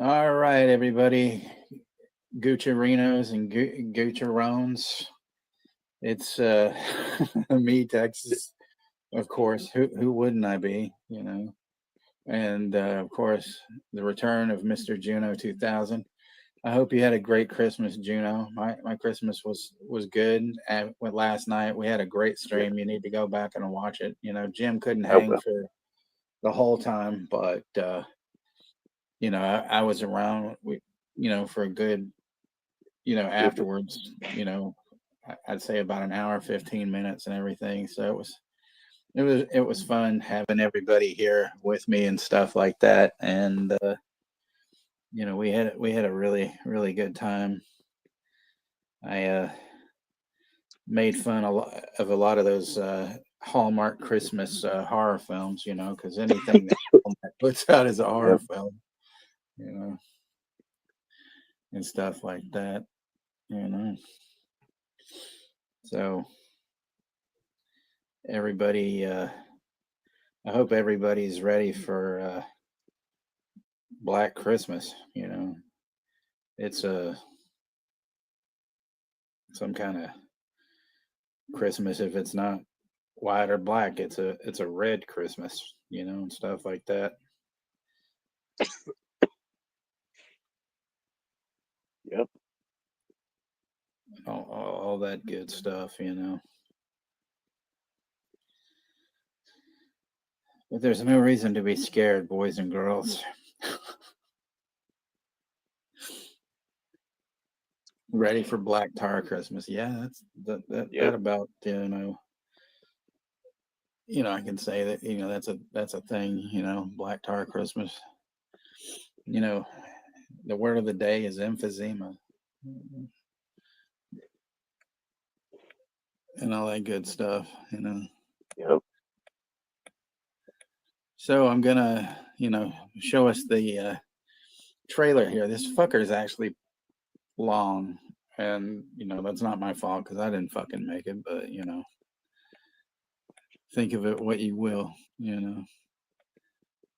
All right, everybody, Gucciarinos and Gucciarones. It's me, Texas, of course. Who wouldn't I be? And of course, the return of Mr. Juno 2000. I hope you had a great Christmas, Juno. My Christmas was good. And with last night, we had a great Yeah, stream. You need to go back and watch it. Jim couldn't I hang will. for the whole time, but I was around. For a good Mhm. afterwards, I'd say about an hour, 15 minutes and everything. So it was fun having everybody here with me and stuff like that. And we had a really, really good time. I made fun of a lot of those Hallmark Christmas horror films, because anything that Hallmark puts out is a horror Yep. film, you know, and stuff like that, you know. So everybody I hope everybody's ready for Black Christmas. It's some kind of Christmas. If it's not white or black, it's a red Christmas. And stuff like that. Yep. All that good stuff. But there's no reason to be scared, boys and girls. Ready for Black Tar Christmas? Yeah, that Yep. about I can say that that's a thing. Black Tar Christmas. You know, the word of the day is emphysema, and all that good stuff. Yep. So I'm gonna show us the trailer here. This fucker is actually long, and that's not my fault because I didn't fucking make it. But think of it what you will.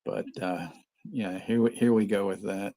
But yeah, here we go with that.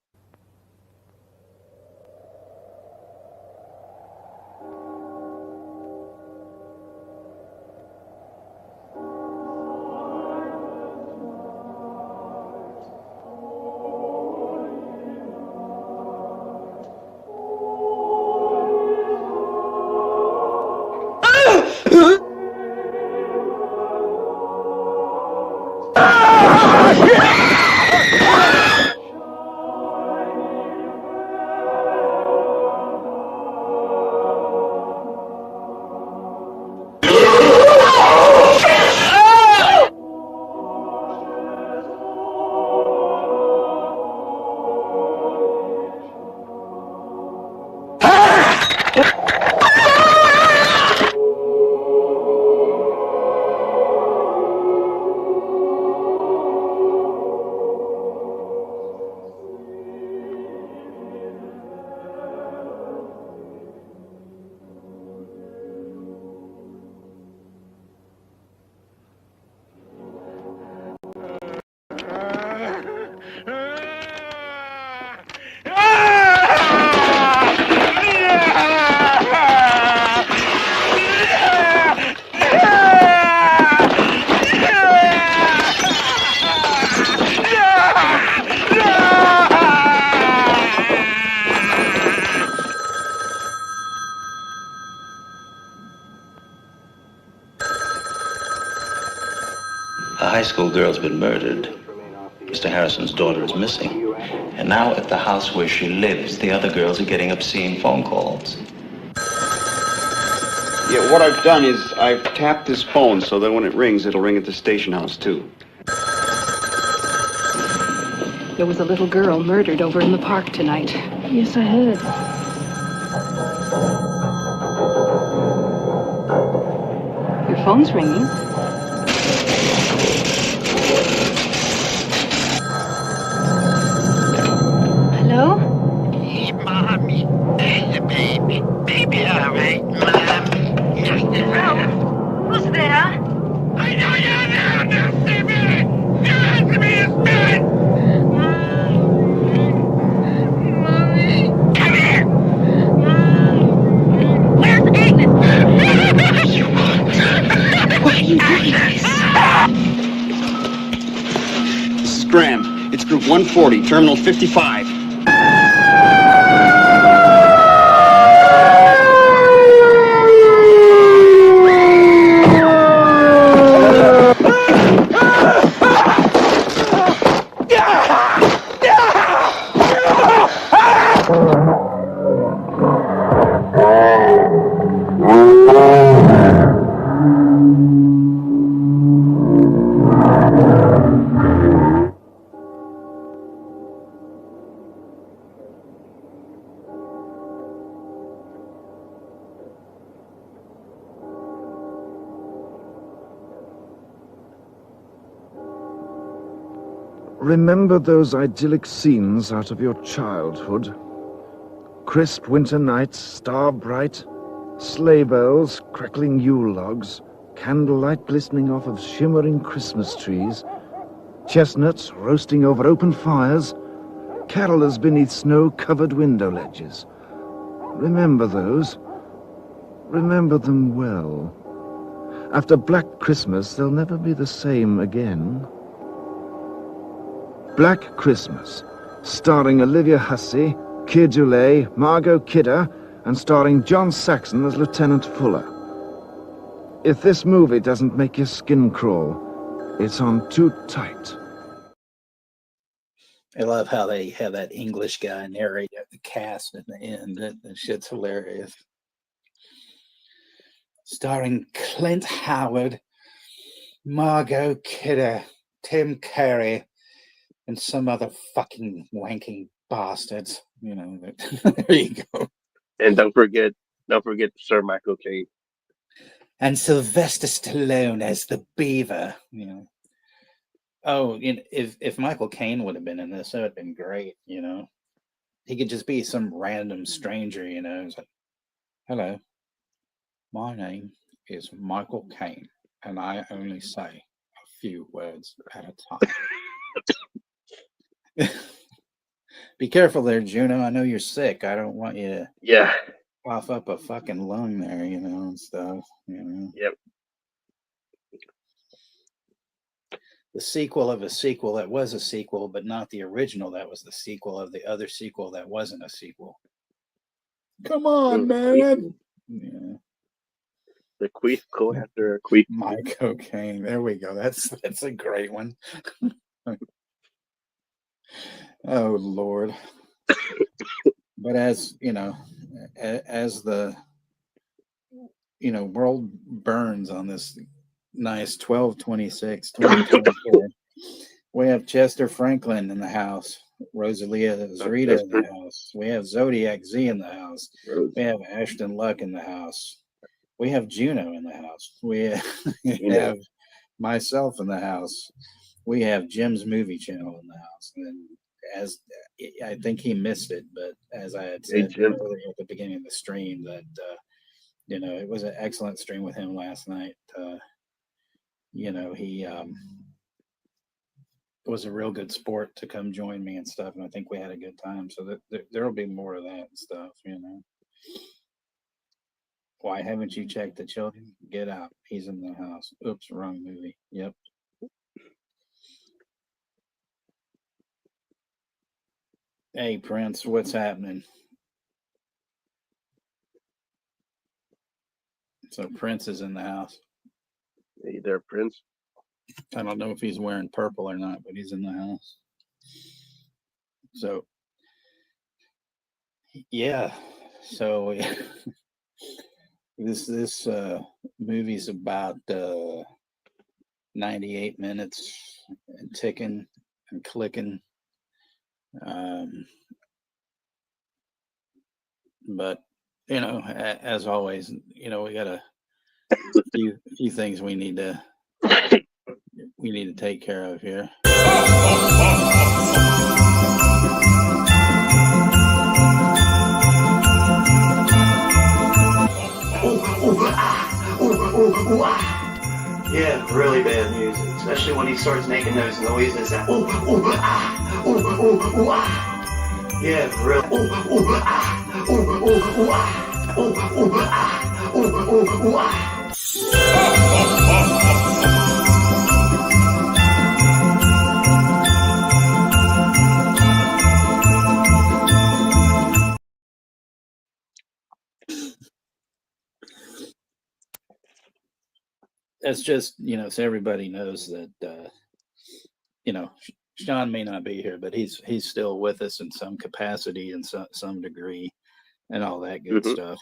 A high school girl's been murdered. Mr. Harrison's daughter is missing. And now at the house where she lives, the other girls are getting obscene phone calls. Yeah, what I've done is I've tapped this phone so that when it rings, it'll ring at the station house, too. There was a little girl murdered over in the park tonight. Yes, I heard. Your phone's ringing. Hello? Hey, Mommy. Hey, baby. Baby, all right, Mommy. Hello? Who's there? I know you're there, Nasty Man. You answer me, it's bad. Scram. It's group 140, terminal 55. Remember those idyllic scenes out of your childhood? Crisp winter nights, star bright, sleigh bells, crackling Yule logs, candlelight glistening off of shimmering Christmas trees, chestnuts roasting over open fires, carolers beneath snow-covered window ledges. Remember those. Remember them well. After Black Christmas, they'll never be the same again. Black Christmas, starring Olivia Hussey, Keir Dullea, Margot Kidder, and starring John Saxon as Lieutenant Fuller. If this movie doesn't make your skin crawl, it's on too tight. I love how they have that English guy narrate the cast at the end. That shit's hilarious. Starring Clint Howard, Margot Kidder, Tim Curry, and some other fucking wanking bastards. You know, there you go. And don't forget Sir Michael Caine. And Sylvester Stallone as the Beaver. You know. Oh, you know, if Michael Caine would have been in this, that would have been great. You know, he could just be some random stranger. You know, it's like, hello, my name is Michael Caine, and I only say a few words at a time. Be careful there, Juno. I know you're sick. I don't want you to cough up a fucking lung there, you know, and stuff. You know. Yep. The sequel of a sequel that was a sequel, but not the original that was the sequel of the other sequel that wasn't a sequel. Come on, man. Yeah. The Queef go after Queef. My cocaine. There we go. That's a great one. Oh Lord. But as you know, as the world burns on this nice 12/26/2024, we have Chester Franklin in the house, Rosalia Zarita in the house, we have Zodiac Z in the house, we have Ashton Luck in the house, we have Juno in the house, we have myself in the house, we have Jim's movie channel in the house, and as I think he missed it, but as I had said earlier at the beginning of the stream, that it was an excellent stream with him last night. He was a real good sport to come join me and stuff, and I think we had a good time. So there'll be more of that and stuff. Why haven't you checked the children? Get out. He's in the house. Oops, wrong movie. Yep. Hey, Prince, what's happening? So Prince is in the house. Hey there, Prince. I don't know if he's wearing purple or not, but he's in the house. So, yeah. So this movie's about 98 minutes and ticking and clicking. But as always, we got a few things we need to take care of here. Yeah, really bad music, especially when he starts making those noises. That yeah, really. That's just, so everybody knows that, Sean may not be here, but he's still with us in some capacity and some degree and all that good stuff.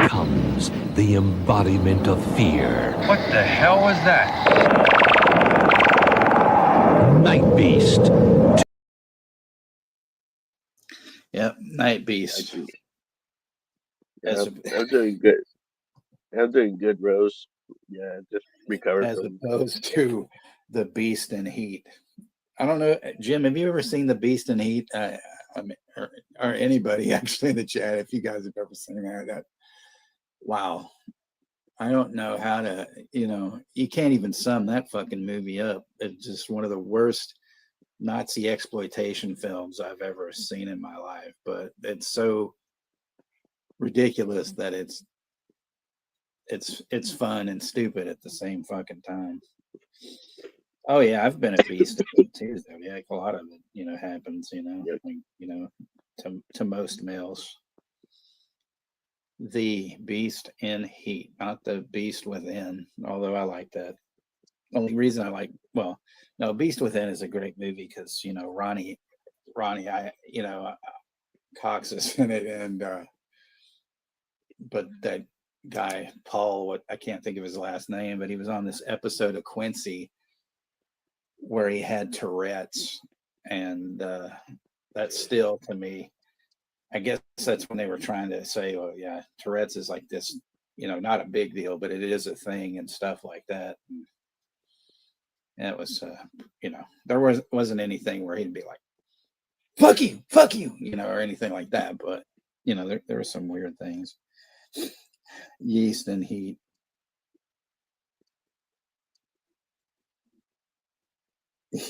Comes the embodiment of fear. What the hell was that? Night Beast. Yep, Night Beast. Yeah, I'm doing good. I'm doing good, Rose. Yeah, just recovered As from. opposed to the Beast in Heat. I don't know, Jim. Have you ever seen the Beast in Heat? I mean, or anybody actually in the chat, if you guys have ever seen that. Wow. I don't know how to. You can't even sum that fucking movie up. It's just one of the worst Nazi exploitation films I've ever seen in my life. But it's so ridiculous that it's fun and stupid at the same fucking time. Oh yeah, I've been a beast too. Zodiac. A lot of it, happens. Like, to most males. The Beast in Heat, not the Beast Within. Although I like that. Only reason I like, Beast Within is a great movie because Ronnie, Cox is in it, and but that guy Paul, I can't think of his last name, but he was on this episode of Quincy where he had Tourette's, and that's still, to me, I guess that's when they were trying to say, oh yeah, Tourette's is like this, not a big deal, but it is a thing and stuff like that. And it was, there wasn't anything where he'd be like, fuck you, or anything like that. But there were some weird things. Yeast and Heat.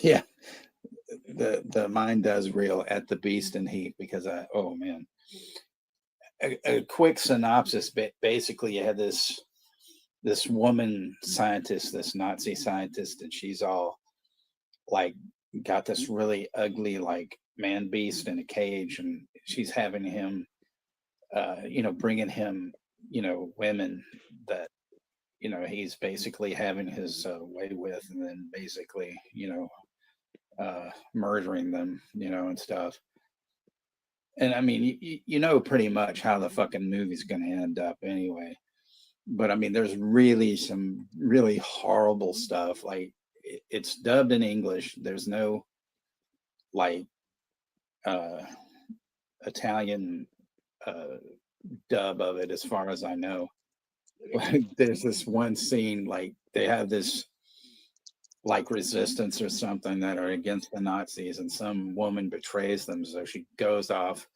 Yeah, the mind does reel at the Beast and Heat because oh man, a quick synopsis. Basically, you had this woman scientist, this Nazi scientist, and she's all like got this really ugly like man beast in a cage, and she's having him, bringing him, women that he's basically having his way with, and then basically, murdering them, and stuff. And I mean, you know pretty much how the fucking movie's going to end up anyway. But I mean, there's really some really horrible stuff. Like it's dubbed in English. There's no like Italian dub of it, as far as I know. There's this one scene, like they have this like resistance or something that are against the Nazis, and some woman betrays them, so she goes off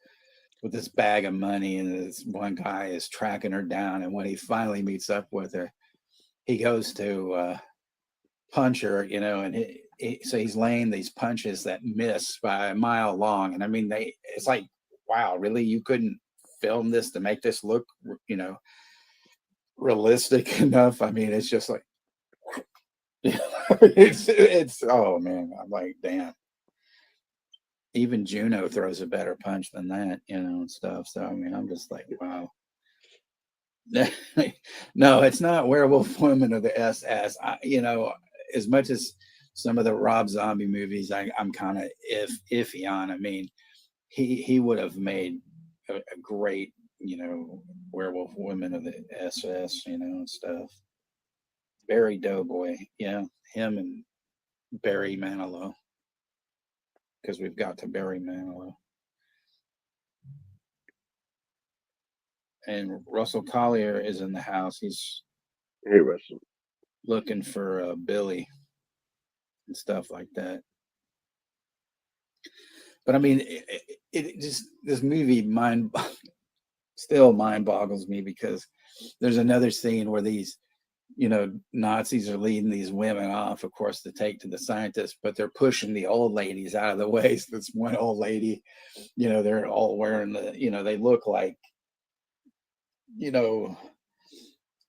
with this bag of money, and this one guy is tracking her down, and when he finally meets up with her, he goes to punch her, and so he's laying these punches that miss by a mile long. And I mean, it's like, wow, really? You couldn't film this to make this look, realistic enough? I mean, it's just like, it's oh man, I'm like, damn. Even Juno throws a better punch than that, and stuff. So I mean, I'm just like, wow. No, it's not Werewolf Women of the SS. As much as some of the Rob Zombie movies, I'm kind of iffy on. I mean, he would have made a great, Werewolf Women of the SS, and stuff. Barry Doughboy, yeah, him and Barry Manilow, because we've got to Barry Manilow. And Russell Collier is in the house. He's looking for Billy and stuff like that. But I mean, it just, this movie still mind boggles me, because there's another scene where these, Nazis are leading these women off, of course, to take to the scientists, but they're pushing the old ladies out of the way. So this one old lady, they're all wearing they look like,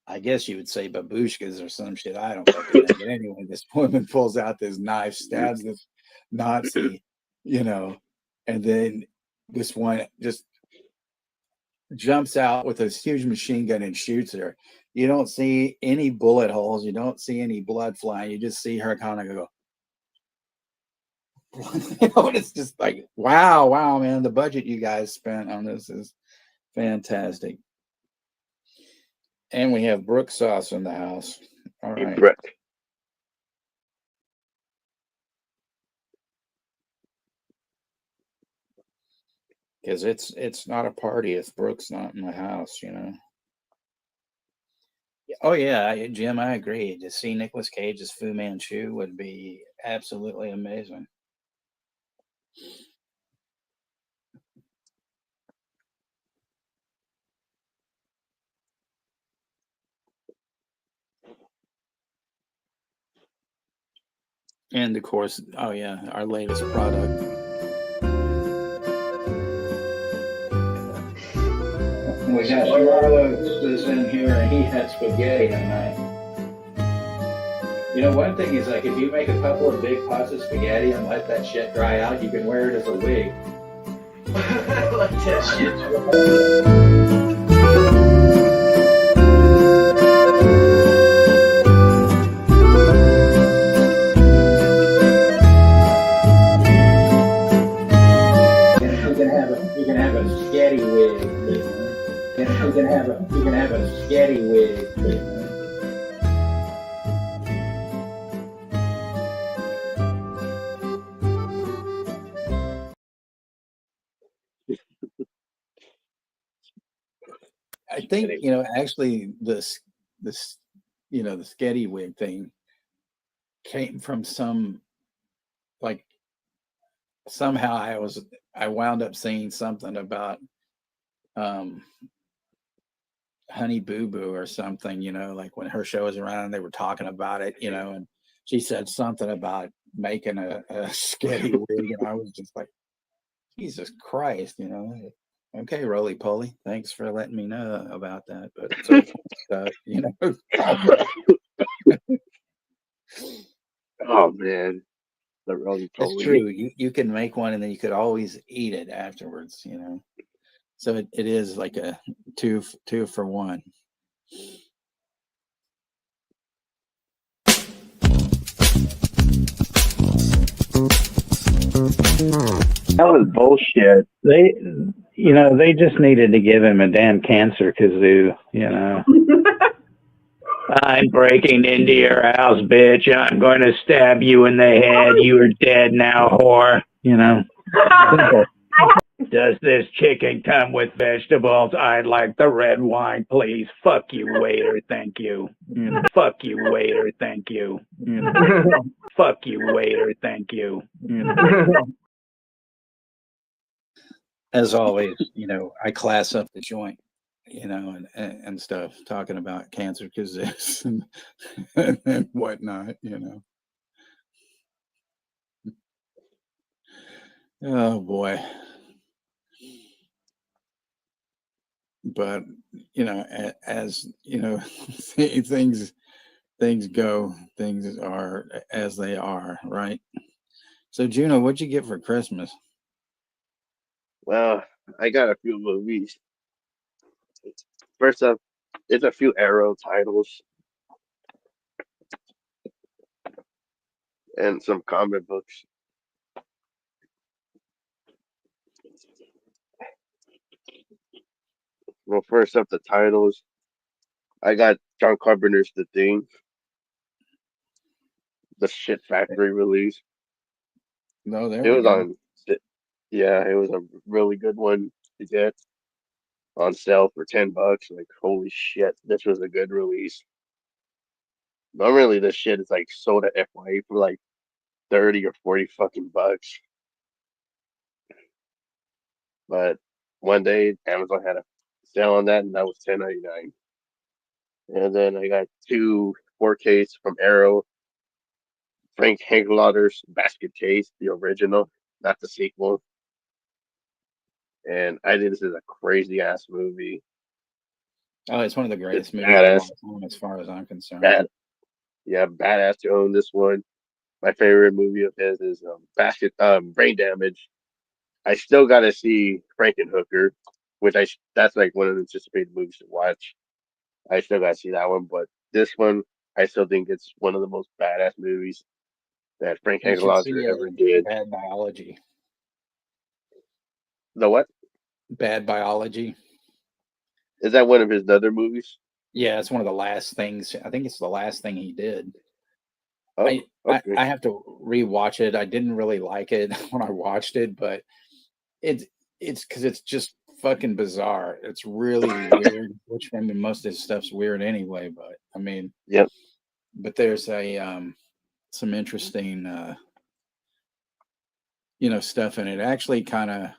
I guess you would say babushkas or some shit. I don't fucking know. But anyway, this woman pulls out this knife, stabs this Nazi, and then this one just jumps out with this huge machine gun and shoots her. You don't see any bullet holes. You don't see any blood flying. You just see her kind of go. It's just like, wow, man. The budget you guys spent on this is fantastic. And we have Brook sauce in the house. All right. Brett. Because it's not a party if Brooke's not in the house, you know. Oh yeah, Jim, I agree. To see Nicolas Cage as Fu Manchu would be absolutely amazing. And of course, oh yeah, our latest product. We got Marlo is in here, and he had spaghetti tonight. You know, one thing is like if you make a couple of big pots of spaghetti and let that shit dry out, you can wear it as a wig. I like that shit. You can have a spaghetti wig. You can have a spaghetti wig. I think, you know, actually this you know, the sketty wig thing came from some, like, somehow I wound up seeing something about Honey Boo Boo or something, you know, like when her show was around, they were talking about it, you know, and she said something about making a sketty wig, and I was just like, Jesus Christ, you know. Okay, Roly Poly, thanks for letting me know about that. But so you know. Oh man, the Roly Poly. It's true. You can make one and then you could always eat it afterwards, you know. So it is like a two for one. That was bullshit. They just needed to give him a damn cancer kazoo, you know. I'm breaking into your house, bitch. I'm going to stab you in the head. You are dead now, whore. You know. Does this chicken come with vegetables? I'd like the red wine, please. Fuck you, waiter. Thank you. Fuck you, waiter. Thank you. Fuck you, waiter. Thank you. As always, you know, I class up the joint, you know, and stuff, talking about cancer because this and whatnot, you know. Oh boy. But you know, as you know, things go, things are as they are, right? So Juno, what'd you get for Christmas? Well, I got a few movies. First up, it's a few Arrow titles and some comic books. Well, first up, the titles. I got John Carpenter's The Thing, the Shit Factory release. No, there It we was go. on. Yeah, it was a really good one to get on sale for $10. Like, holy shit, this was a good release. Normally, this shit is like sold at FYE for like 30 or 40 fucking bucks. But one day, Amazon had a sale on that, and that was $10.99. And then I got two 4Ks from Arrow. Frank Hengelotter's Basket Case, the original, not the sequel. And I think this is a crazy ass movie. Oh, it's one of the greatest movies Badass. of all time, as far as I'm concerned. Badass to own this one. My favorite movie of his is Brain Damage. I still got to see Frankenhooker. which that's like one of the anticipated movies to watch. I still gotta see that one, but this one I still think it's one of the most badass movies that Frank You should Aguilar see ever did. Bad Biology. The what? Bad Biology. Is that one of his other movies? Yeah, it's one of the last things. I think it's the last thing he did. Oh, okay. I have to rewatch it. I didn't really like it when I watched it, but it's because it's just fucking bizarre. It's really weird. Which I mean, most of his stuff's weird anyway. But I mean, Yep. But there's some interesting stuff in it. Actually, kind of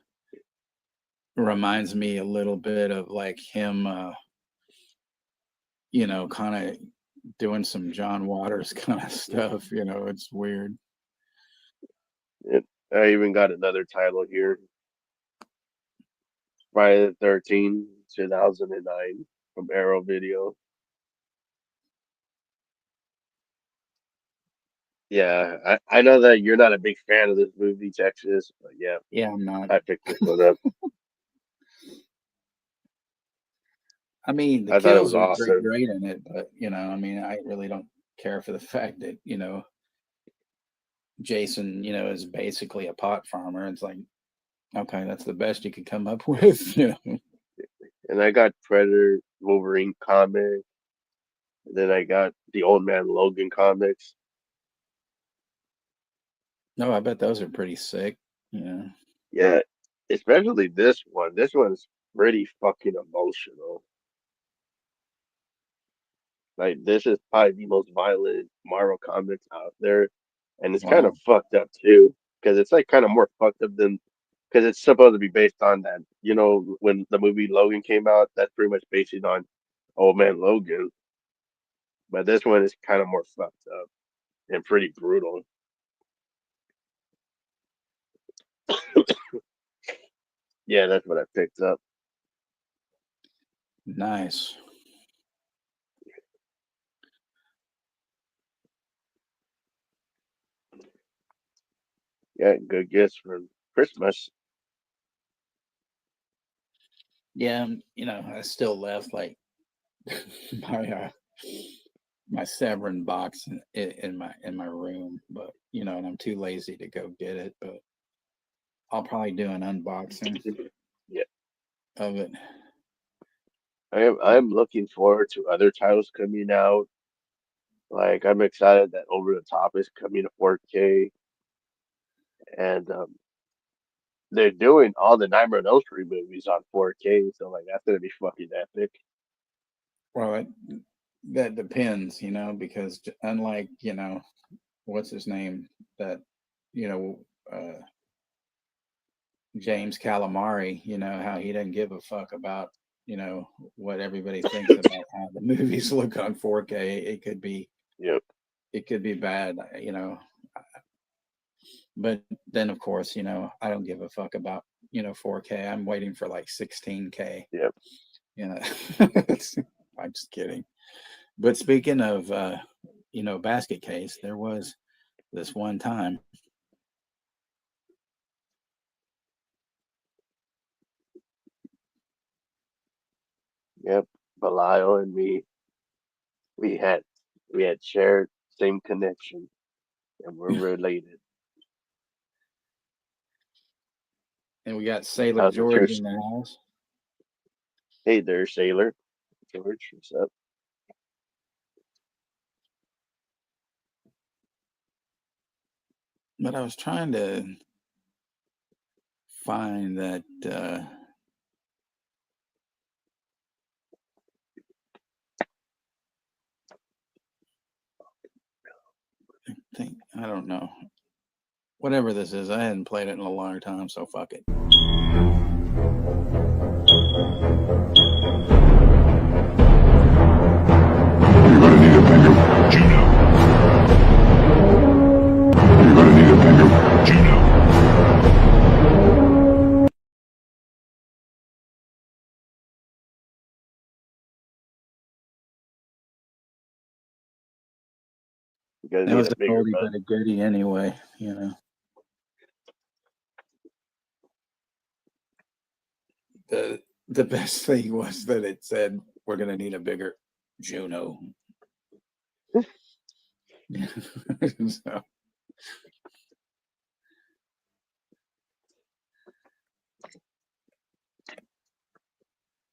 reminds me a little bit of like him. Kind of doing some John Waters kind of stuff. It's weird. I even got another title here. Friday the 13th, 2009 from Arrow Video. Yeah, I know that you're not a big fan of this movie, Texas, but yeah, I'm not. I picked this one up. I mean, the I thought it kills was are awesome. great in it, but I mean, I really don't care for the fact that Jason, is basically a pot farmer. It's like, okay, that's the best you could come up with. And I got Predator Wolverine comic. And then I got the Old Man Logan comics. No, I bet those are pretty sick. Yeah, especially this one. This one's pretty fucking emotional. Like this is probably the most violent Marvel comics out there, and it's kind Wow. of fucked up too, because it's like kind of more fucked up than because it's supposed to be based on that. When the movie Logan came out, that's pretty much based on Old Man Logan. But this one is kind of more fucked up and pretty brutal. Yeah, that's what I picked up. Nice. Yeah, good gifts for Christmas. Yeah, I still left like my Severin box in my room, but and I'm too lazy to go get it. But I'll probably do an unboxing Yeah, of it. I'm looking forward to other titles coming out. Like I'm excited that Over the Top is coming to 4K, and they're doing all the Nightmare on Elm Street movies on 4K. So like that's gonna be fucking epic. Well, that depends, because unlike what's his name, that you know James Calamari, how he doesn't give a fuck about what everybody thinks about how the movies look on 4K. It could be Yep. It could be bad, but then of course, I don't give a fuck about 4K. I'm waiting for like 16K. Yep. I'm just kidding. But speaking of basket case, there was this one time. Yep. Belial and me, we had shared same connection, and we're related. And we got Sailor How's George yours? in the house. Hey there, Sailor. George, what's up? But I was trying to find that thing. I don't know. Whatever this is, I hadn't played it in a long time, so fuck it. You're gonna need a bigger Juno. You're gonna need a bigger Juno. You're gonna That need was a a bigger oldie butt. but a goodie anyway, The the best thing was that it said we're going to need a bigger Juno. So,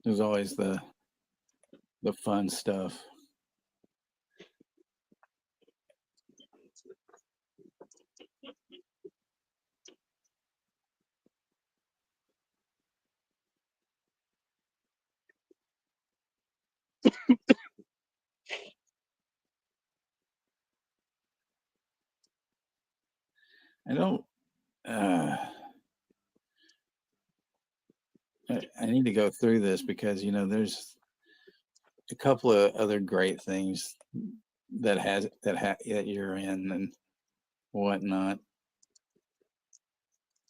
there's always the fun stuff. I don't. I need to go through this because there's a couple of other great things that you're in and whatnot.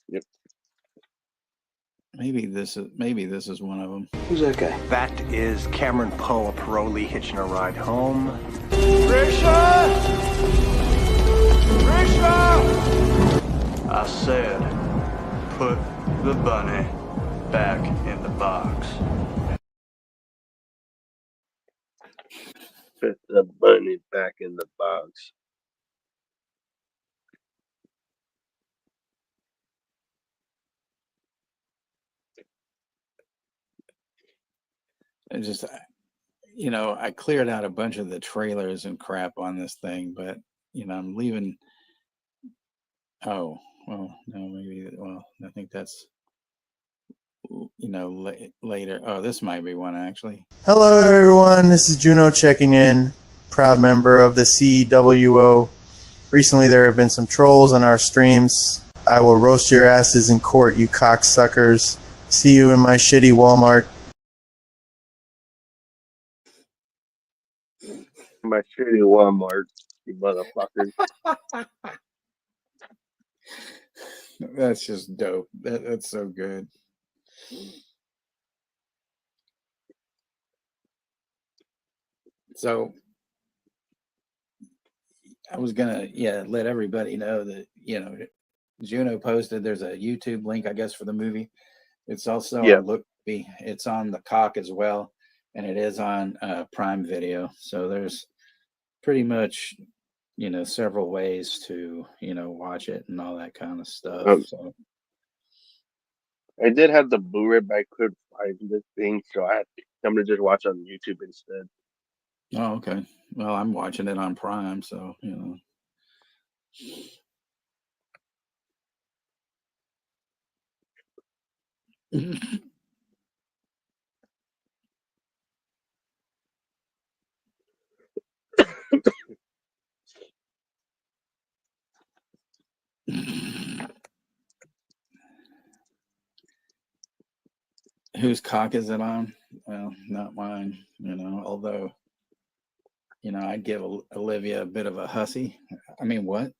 Yep. Maybe this is one of them. Who's that guy? That is Cameron Poe, a parolee hitching a ride home. Risha! Risha! I said, put the bunny back in the box. Put the bunny back in the box. I just, I cleared out a bunch of the trailers and crap on this thing, but I'm leaving. Oh, well, no, maybe. Well, I think that's later. Oh, this might be one actually. Hello, everyone. This is Juno checking in, proud member of the CWO. Recently, there have been some trolls on our streams. I will roast your asses in court, you cocksuckers. See you in my shitty Walmart. My shitty Walmart, you motherfuckers. That's just dope. That's so good. So I was gonna let everybody know that Juno posted there's a YouTube link, I guess, for the movie. It's also on it's on the Cock as well, and it is on Prime Video. So there's pretty much several ways to watch it and all that kind of stuff. So I did have the Blu-ray, but I couldn't find this thing, so I'm gonna just watch on YouTube instead. Oh, okay. Well, I'm watching it on Prime, so whose cock is it on? Well, not mine, although, I'd give Olivia a bit of a hussy. I mean, what?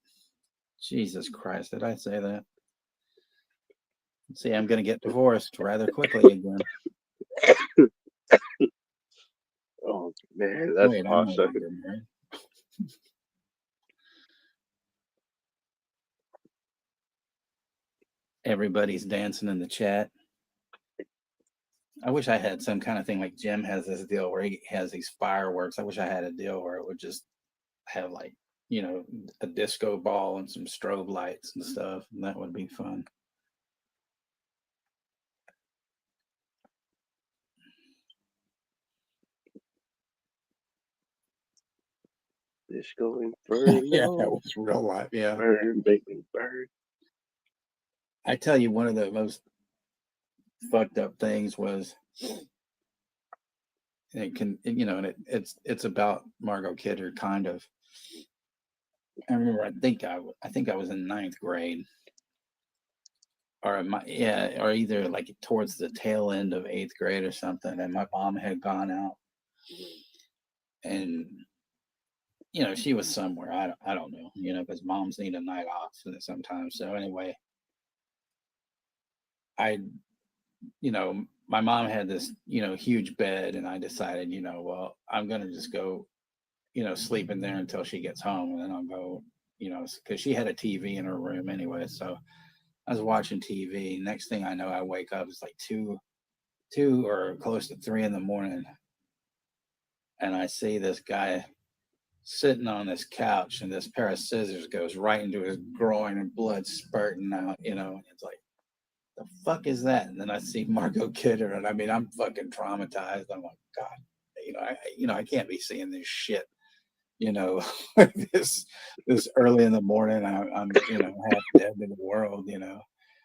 Jesus Christ, did I say that? See, I'm going to get divorced rather quickly again. Oh, man, that's awesome. Everybody's dancing in the chat. I wish I had some kind of thing like Jim has this deal where he has these fireworks. I wish I had a deal where it would just have like, a disco ball and some strobe lights and stuff. And that would be fun. Disco Inferno. Yeah, that was real life. Yeah. Burn, baby, burn. I tell you, one of the most fucked up things was it's about Margot Kidder, kind of. I remember, I think I was in 9th grade, or either like towards the tail end of 8th grade or something, and my mom had gone out, and she was somewhere. I don't know, because moms need a night off sometimes. So anyway, my mom had this, huge bed, and I decided, well, I'm going to just go, sleep in there until she gets home. And then I'll go, because she had a TV in her room anyway. So I was watching TV. Next thing I know, I wake up, it's like 2 2 or close to 3 in the morning, and I see this guy sitting on this couch, and this pair of scissors goes right into his groin and blood spurting out. It's like, the fuck is that? And then I see Margot Kidder, and I mean, I'm fucking traumatized. I'm like, God, I can't be seeing this shit. This early in the morning. I'm half dead in the world.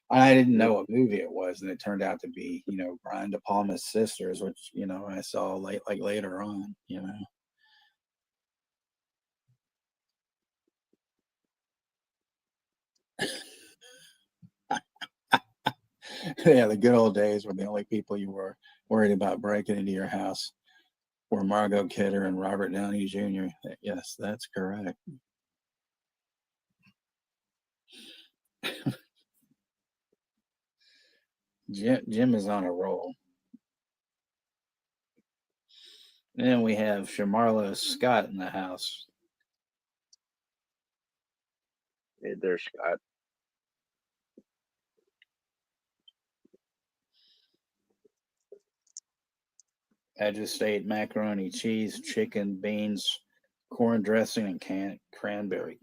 I didn't know what movie it was, and it turned out to be Brian De Palma's Sisters, which I saw later on. Yeah, the good old days were the only people you were worried about breaking into your house were Margot Kidder and Robert Downey Jr. Yes, that's correct. Jim is on a roll. And then we have Shamarlo Scott in the house. Hey, there's Scott. I just ate macaroni, cheese, chicken, beans, corn dressing, and cranberry.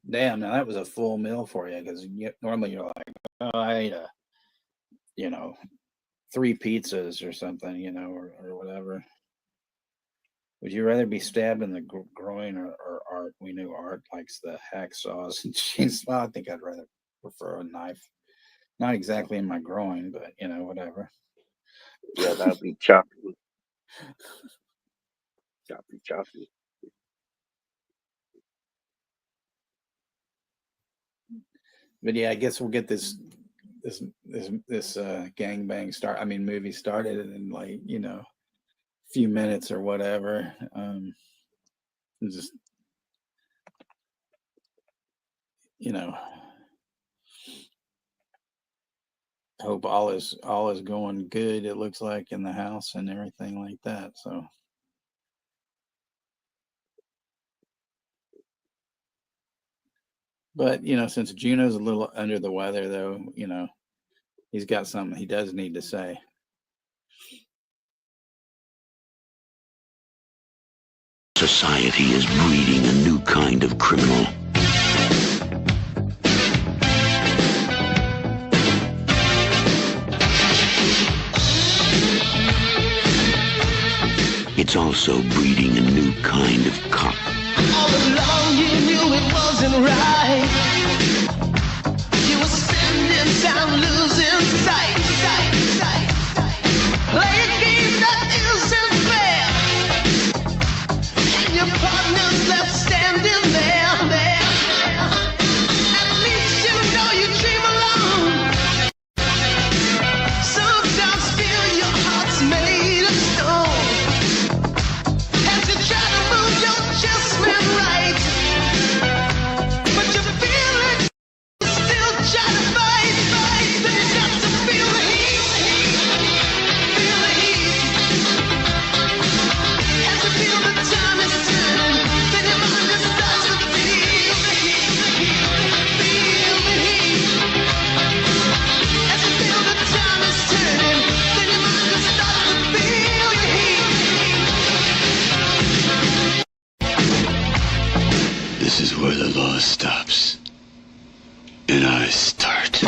Damn, now that was a full meal for you, because normally you're like, oh, I ate 3 pizzas or something, or whatever. Would you rather be stabbed in the groin or Art? We knew Art likes the hacksaws and cheese. Well, I think I'd rather prefer a knife. Not exactly in my groin, but whatever. Yeah, that'd be choppy. Choppy. But yeah, I guess we'll get this gangbang movie started in a few minutes or whatever. Just hope all is going good. It looks like in the house and everything like that. So. But since Juno's a little under the weather, though, he's got something he does need to say. Society is breeding a new kind of criminal. It's also breeding a new kind of cop. All along you knew it wasn't right. You were spending time losing sight. Playing games that isn't fair. And your partner's left standing there. At least you know you dream alone. Sometimes feel your heart's made of stone. As you try to move your adjustment right, but you feel it, still try to fight. Then you got to feel the heat, feel the heat. As you feel the time is turning, then your mind just starts to feel the heat, feel the heat. As you feel the time is turning, then your mind just starts to feel the heat. This is where the law stops, and I start.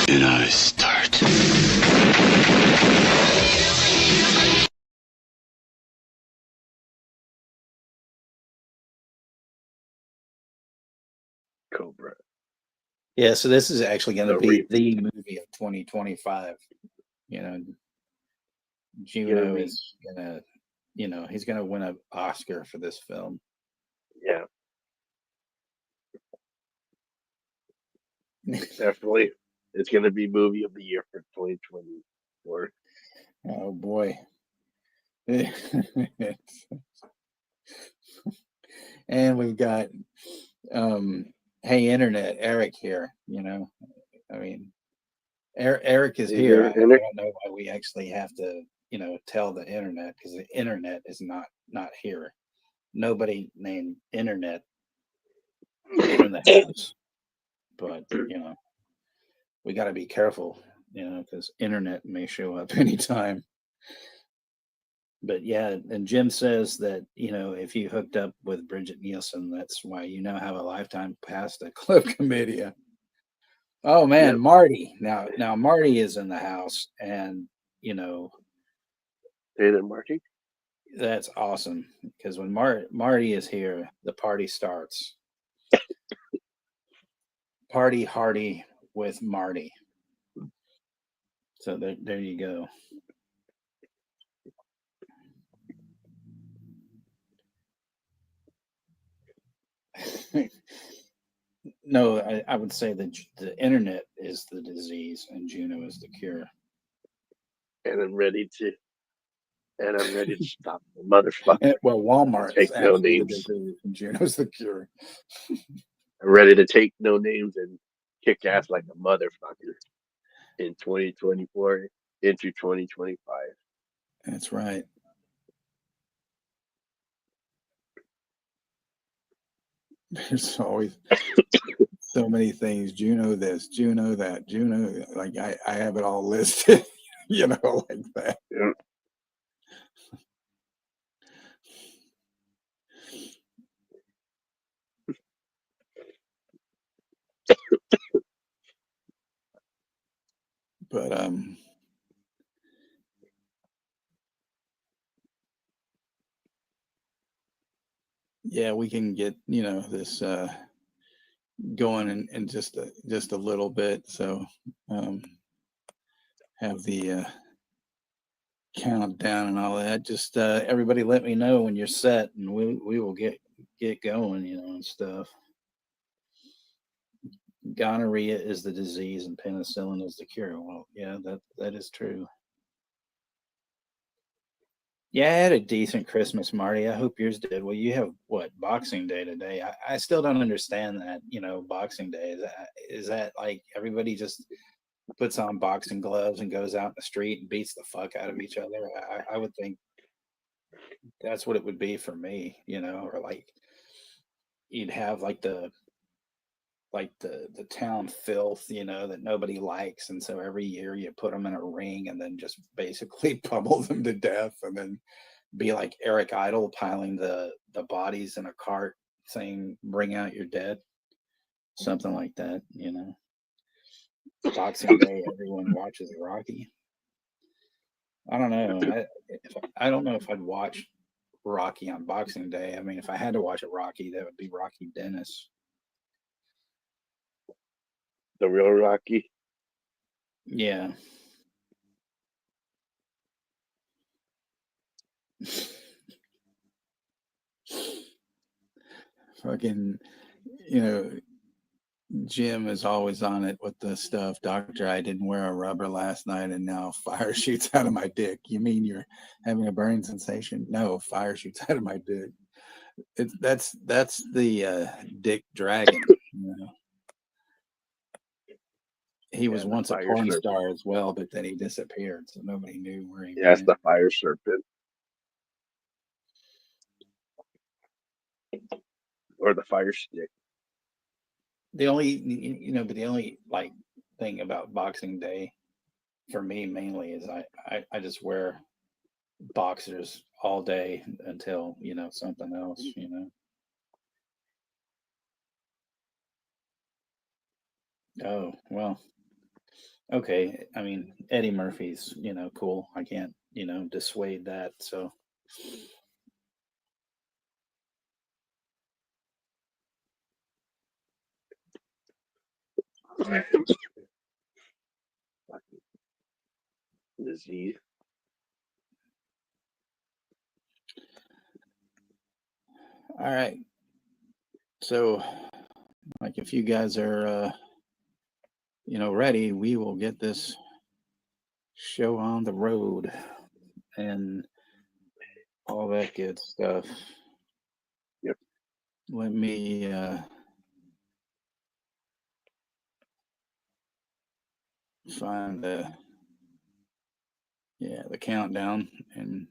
And I start. Cobra. Yeah, so this is actually going to The be the movie of 2025. Juno is gonna, he's gonna win an Oscar for this film. Yeah. Definitely. It's going to be movie of the year for 2024. Oh boy. And we've got hey internet, Eric here, I mean Eric is here. I don't know why we actually have to tell the internet, because the internet is not here. Nobody named internet in the house, but we got to be careful, because internet may show up anytime. But yeah, and Jim says that, if you hooked up with Bridget Nielsen, that's why you now have a lifetime pass to Club Comedia. Oh man, Marty. Now Marty is in the house, and Hey there, Marty. that's awesome, because when Marty is here, the party starts. Party hardy with Marty. So there you go. No, I would say that the internet is the disease and Juno is the cure. And I'm ready to stop the motherfucker. Well, Walmart is Take no actually the names. disease and Juno's the cure. I'm ready to take no names and kick ass like a motherfucker in 2024 into 2025. That's right. There's always so many things. Juno this, Juno that, Juno. Like I have it all listed, like that. Yeah. But yeah, we can get this going in just a little bit. So have the countdown and all that. Just everybody let me know when you're set, and we will get going, and stuff. Gonorrhea is the disease and penicillin is the cure. Well, yeah, that is true. Yeah, I had a decent Christmas, Marty. I hope yours did. Well, you have what, Boxing Day today? I still don't understand that. Boxing Day is that like everybody just puts on boxing gloves and goes out in the street and beats the fuck out of each other. I would think that's what it would be for me, or like you'd have like the town filth, that nobody likes, and so every year you put them in a ring and then just basically pummel them to death, and then be like Eric Idle piling the bodies in a cart saying "Bring out your dead," something like that. Boxing Day, everyone watches Rocky. I don't know. I don't know if I'd watch Rocky on Boxing Day. I mean, if I had to watch a Rocky, that would be Rocky Dennis. The real Rocky. Yeah. Fucking, Jim is always on it with the stuff. Doctor, I didn't wear a rubber last night and now fire shoots out of my dick. You mean you're having a burning sensation? No, fire shoots out of my dick. That's the Dick Dragon. He was once a porn star as well, but then he disappeared, so nobody knew where he Yeah, it's went. the fire serpent. Or the fire stick. The only, but the only like thing about Boxing Day for me mainly is I just wear boxers all day until, something else, Oh, well, okay. I mean, Eddie Murphy's, cool. I can't, dissuade that. So Disease. all right. So like if you guys are ready, we will get this show on the road and all that good stuff. Yep. Let me find the countdown and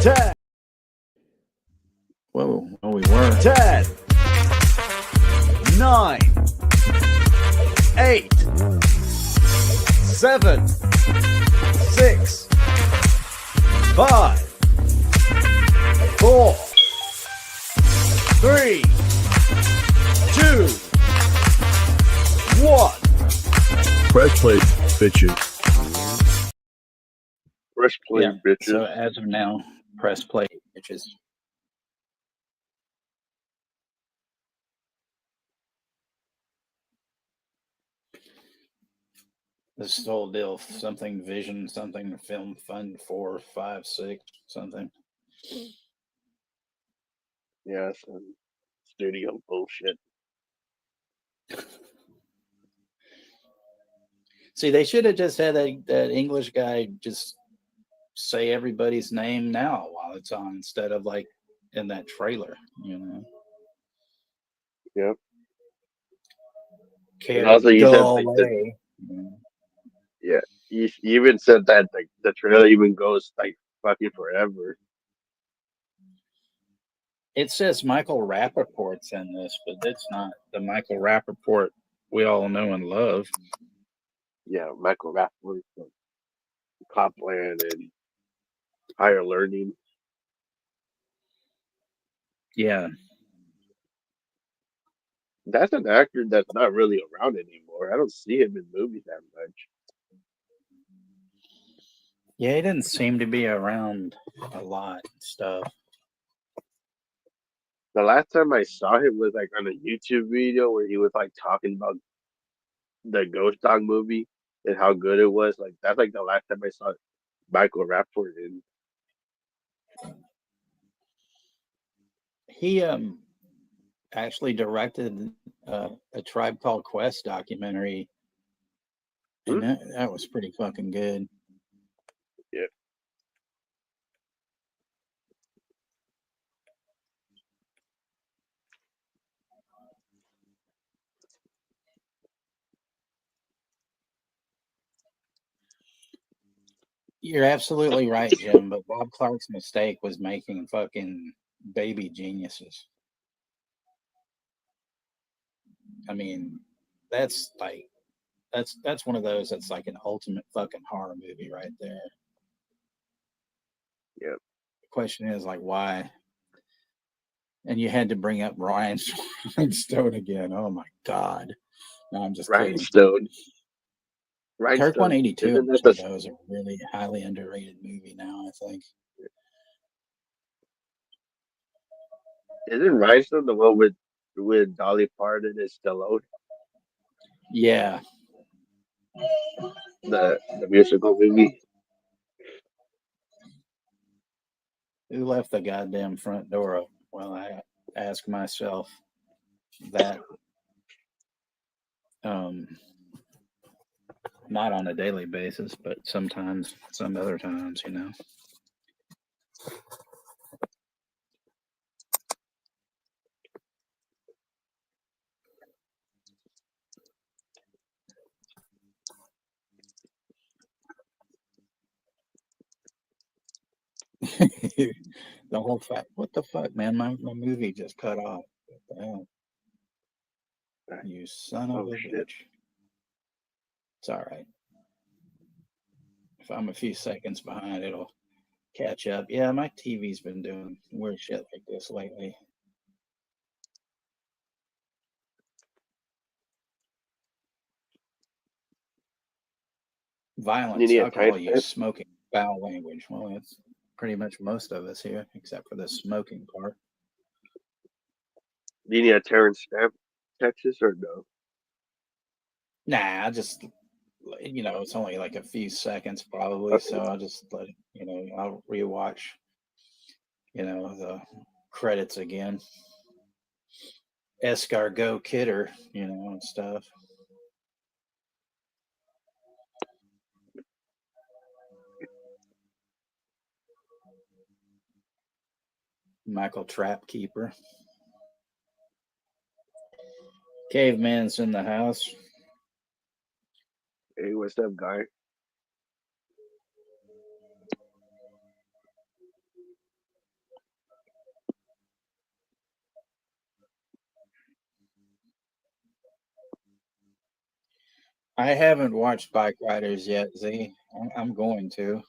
10. Whoa, oh, we were 10, 9, 8, 7, 6, 5, 4, 3, 2, 1. Press play, bitches. Press play, Yeah. bitches. So as of now, press play, bitches. This whole deal, something vision, something film fund 4, 5, 6, something. Yeah, some studio bullshit. See, they should have just had that English guy just say everybody's name now while it's on instead of like in that trailer, you know. Yep. Care And also, you said go like away. yeah, you even said that like the trailer even goes like fucking forever. It says Michael Rappaport's in this, but it's not the Michael Rappaport we all know and love. Yeah, Michael Rappaport from Copland and Higher Learning. Yeah. That's an actor that's not really around anymore. I don't see him in movies that much. Yeah, he didn't seem to be around a lot and stuff. The last time I saw him was like on a YouTube video where he was like talking about the Ghost Dog movie and how good it was. Like that's like the last time I saw Michael Rappaport in. He actually directed a Tribe Called Quest documentary, and that was pretty fucking good. Yeah. You're absolutely right, Jim, but Bob Clark's mistake was making fucking baby geniuses. I mean, that's like that's one of those that's like an ultimate fucking horror movie right there. Yep. The question is like why? And you had to bring up Rhinestone again. Oh my god. No, I'm just kidding. Rhinestone. Kirk 182 Isn't that actually the though is a really highly underrated movie now, I think. Isn't Rhinestone the one with Dolly Parton and Stallone? Yeah. The musical movie. Who left the goddamn front door open? Well, I ask myself that not on a daily basis, but sometimes, some other times, you know. The whole fact, what the fuck, man? My movie just cut off. What the hell? You son of a bitch. It's all right. If I'm a few seconds behind, it'll catch up. Yeah, my TV's been doing weird shit like this lately. Violence, You need a alcohol use, timestamp? smoking, foul language. Well, it's pretty much most of us here, except for the smoking part. Do you need a Terrence stamp, Texas, or no? Nah, I just, you know, it's only like a few seconds probably, so I'll just let it, you know, I'll rewatch, you know, the credits again. Escargot Kidder, you know, and stuff. Michael Trapkeeper. Caveman's in the house. Hey, what's up, guy? I haven't watched Bike Riders yet, Z. I'm going to.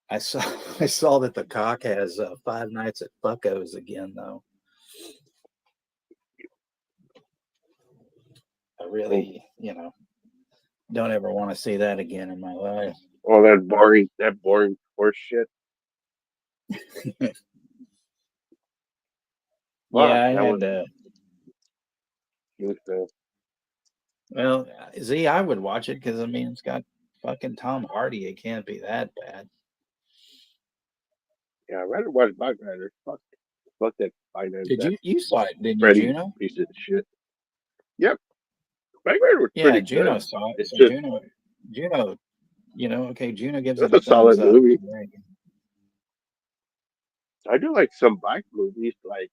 I saw I saw that the cock has Five Nights at Bucko's again, though. I really, don't ever want to see that again in my life. All that boring horse shit. Fuck, Yeah, I that had was. to. It was Well, Z, I would watch it because I mean it's got fucking Tom Hardy. It can't be that bad. yeah, I'd rather watch Bike Riders. Fuck that finance Did that you saw it? Didn't you, Freddy Juno? piece of shit. Yep, Bike Rider was Yeah, pretty Juno good. saw it. It's So just Juno, okay, Juno gives it that's a a thumbs solid up. movie. Right. I do like some bike movies, like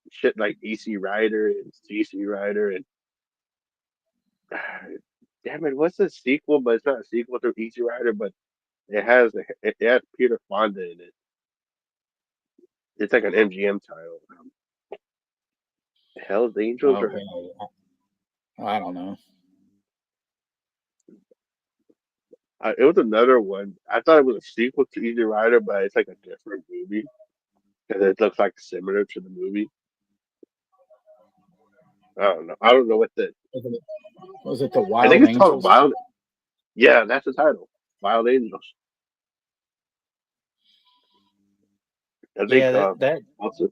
shit like EC Rider and CC Rider and damn it, what's the sequel? But it's not a sequel to EC Rider, but it has Peter Fonda in it. It's like an MGM title. Hell's Angels or Okay, I don't know. it was another one. I thought it was a sequel to Easy Rider, but it's like a different movie because it looks like similar to the movie. I don't know. I don't know what the. Was it the I think Wild it's called Angels? Wild. Yeah, that's the title. Wild Angels. I think. Yeah, that Also,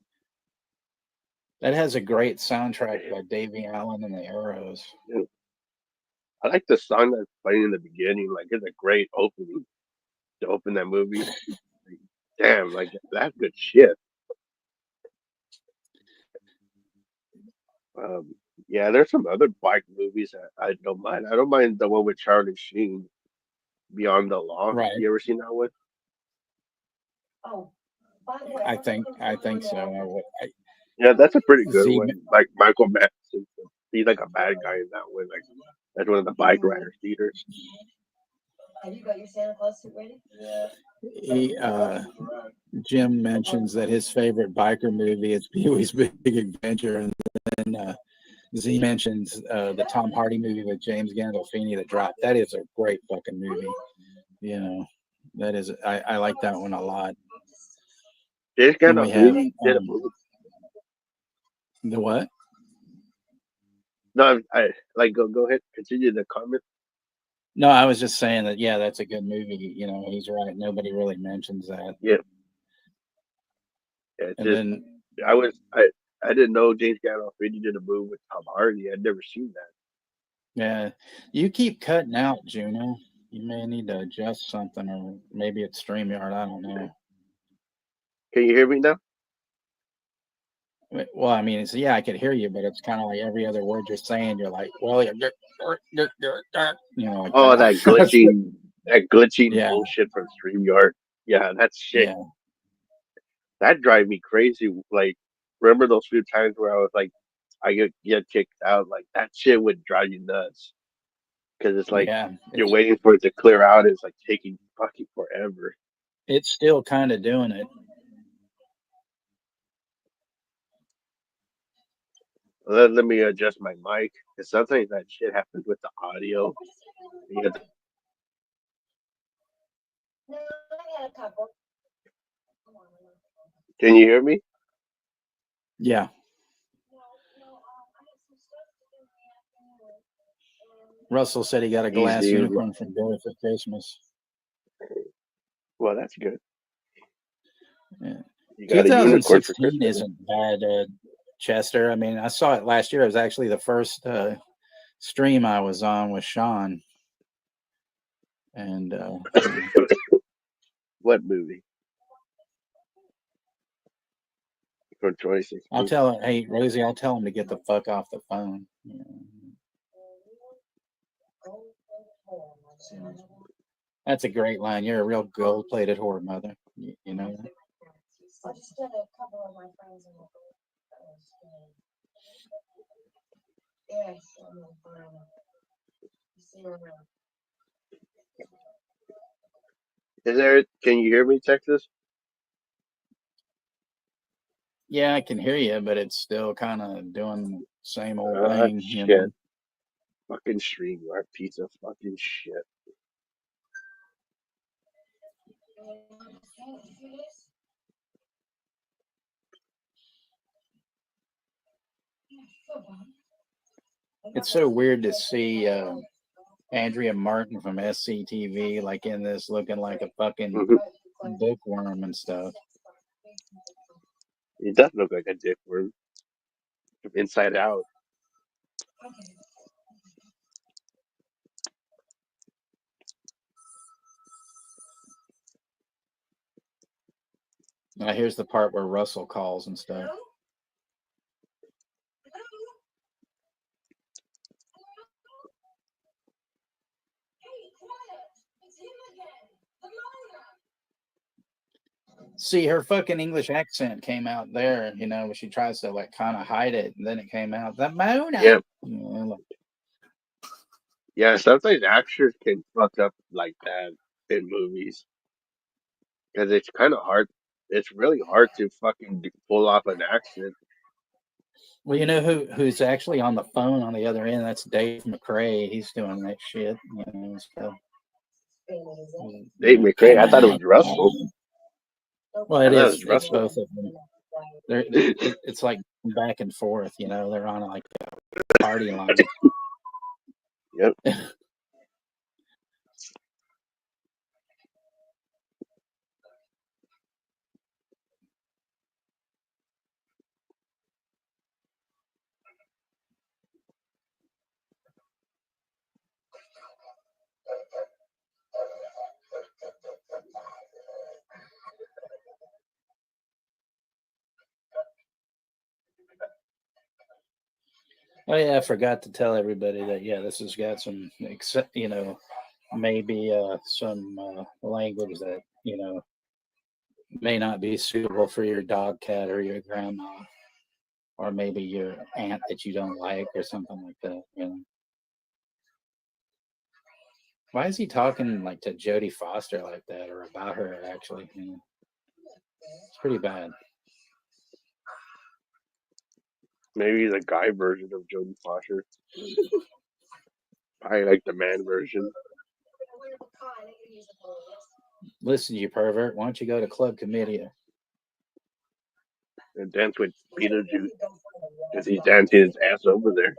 that has a great soundtrack by Davey Allen and the Arrows. I like the song that's playing in the beginning. Like, it's a great opening to open that movie. Like, damn, like that's good shit. Um, yeah, there's some other bike movies that I don't mind. I don't mind the one with Charlie Sheen, Beyond the Law. Right. You ever seen that one? I think so. Yeah, that's a pretty good Z, one. Like Michael Madsen, he's like a bad guy in that one. Like that's one of the bike riders theaters. he Jim mentions that his favorite biker movie is Pee-wee's Big Adventure, and then Z mentions the Tom Hardy movie with James Gandolfini, The Drop. That is a great fucking movie. That is. I like that one a lot. James And we have Gandolfini did a movie. the what? No, I like go ahead, continue the comment. No, I was just saying that. Yeah, that's a good movie. He's right. Nobody really mentions that. Yeah, yeah. And then I didn't know James Gandolfini did a movie with Tom Hardy. I'd never seen that. yeah, you keep cutting out, Juno. You may need to adjust something, or maybe it's StreamYard. I don't know. Can you hear me now? Well, I mean, yeah, I could hear you, but it's kind of like every other word you're saying, you're like, well, like Oh, that. that glitching Yeah. bullshit from StreamYard. Yeah, that's shit. Yeah. That drive me crazy. Like, remember those few times where I was like, I get kicked out? Like that shit would drive you nuts because it's like Yeah, you're waiting for it to clear out. It's like taking fucking forever. it's still kind of doing it. Let me adjust my mic because sometimes that shit happens with the audio. You have to- Can you hear me? Yeah. Russell said he got a glass Easy. unicorn from Billy for Christmas. Well, that's good. Yeah. You got a unicorn for 2016 Christmas. isn't bad, Chester. I mean, I saw it last year. It was actually the first stream I was on with Sean. And What movie? From 2016. I'll tell him, hey, Rosie, I'll tell him to get the fuck off the phone. Yeah. That's a great line. You're a real gold-plated whore, mother. You know that? Is there? Can you hear me, Texas? Yeah, I can hear you, but it's still kind of doing the same old Ah, thing, you know. shit. Fucking StreamYard piece of fucking shit. It's so weird to see Andrea Martin from SCTV like in this looking like a fucking bookworm and stuff. He does look like a dickworm from inside out. Now here's the part where Russell calls and stuff. See, her fucking English accent came out there, you know, but she tries to like kind of hide it, and then it came out. The Mona. Yeah. You know, like, Yeah, sometimes actors can fuck up like that in movies. Because it's kind of hard. It's really hard to fucking pull off an accent. well, you know who's actually on the phone on the other end? That's Dave McRae. He's doing that shit, you know. So, Dave McRae, I thought it was Russell. Well, I it thought it is. was It's Russell. both of them. It's like back and forth, you know. They're on like a party line. Yep. Oh yeah, I forgot to tell everybody that this has got some, you know, maybe some language that may not be suitable for your dog, cat, or your grandma, or maybe your aunt that you don't like, or something like that. You know, why is he talking like to Jodie Foster like that, or about her? Actually, it's pretty bad. Maybe the guy version of Jodie Foster. I like the man version. Listen, you pervert. Why don't you go to Club Comedia? And dance with Beetlejuice. Because he's dancing his ass over there.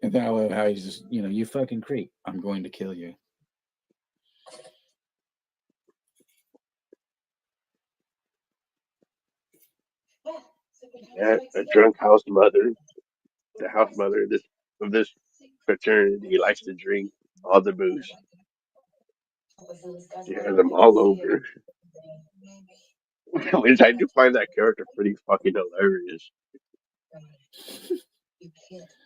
And then I love how he's just, you fucking creep. I'm going to kill you. Yeah, a drunk house mother. The house mother of this fraternity likes to drink all the booze. She has them all over. Which I do find that character pretty fucking hilarious.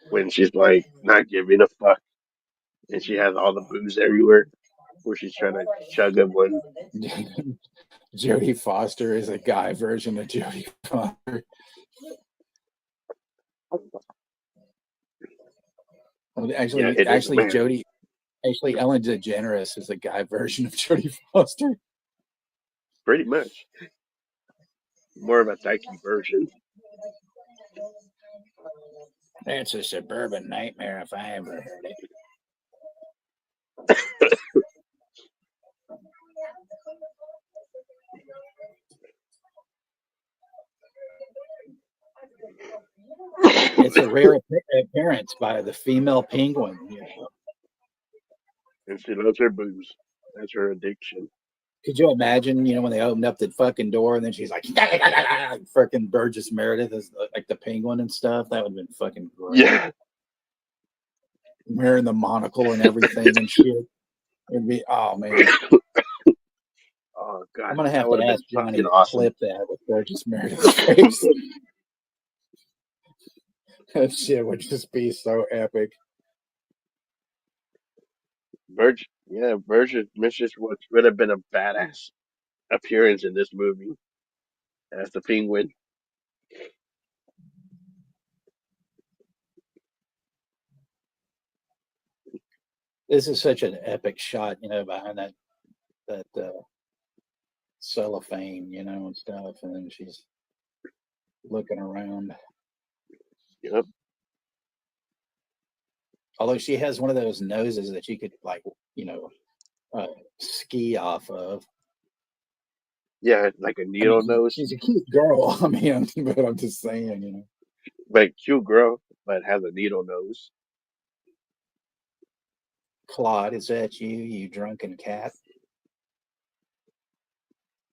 When she's like not giving a fuck and she has all the booze everywhere where she's trying to chug at one. Jodie Foster is a guy version of Jodie Foster. Actually, Yeah, it is a man. Actually, Ellen DeGeneres is a guy version of Jodie Foster. Pretty much. More of a dykey version. That's a suburban nightmare if I ever heard it. It's a rare appearance by the female penguin. And she loves her booze. That's her addiction. Could you imagine, when they opened up the fucking door and then she's like, fucking Burgess Meredith is like the penguin and stuff? That would have been fucking great. Yeah. Wearing the monocle and everything and shit. It'd be, oh man. Oh god. I'm gonna have to ask Johnny to awesome. clip that with Burgess Meredith's face. That shit would just be so epic. Burgess Mistress would have been a badass appearance in this movie as the penguin. This is such an epic shot, behind that cellophane, and stuff, and then she's looking around. Yep. Although she has one of those noses that you could ski off of. Yeah, like a I needle mean, nose. she's a cute girl. I mean, but I'm just saying. Like cute girl, but has a needle nose. Claude, is that you drunken cat?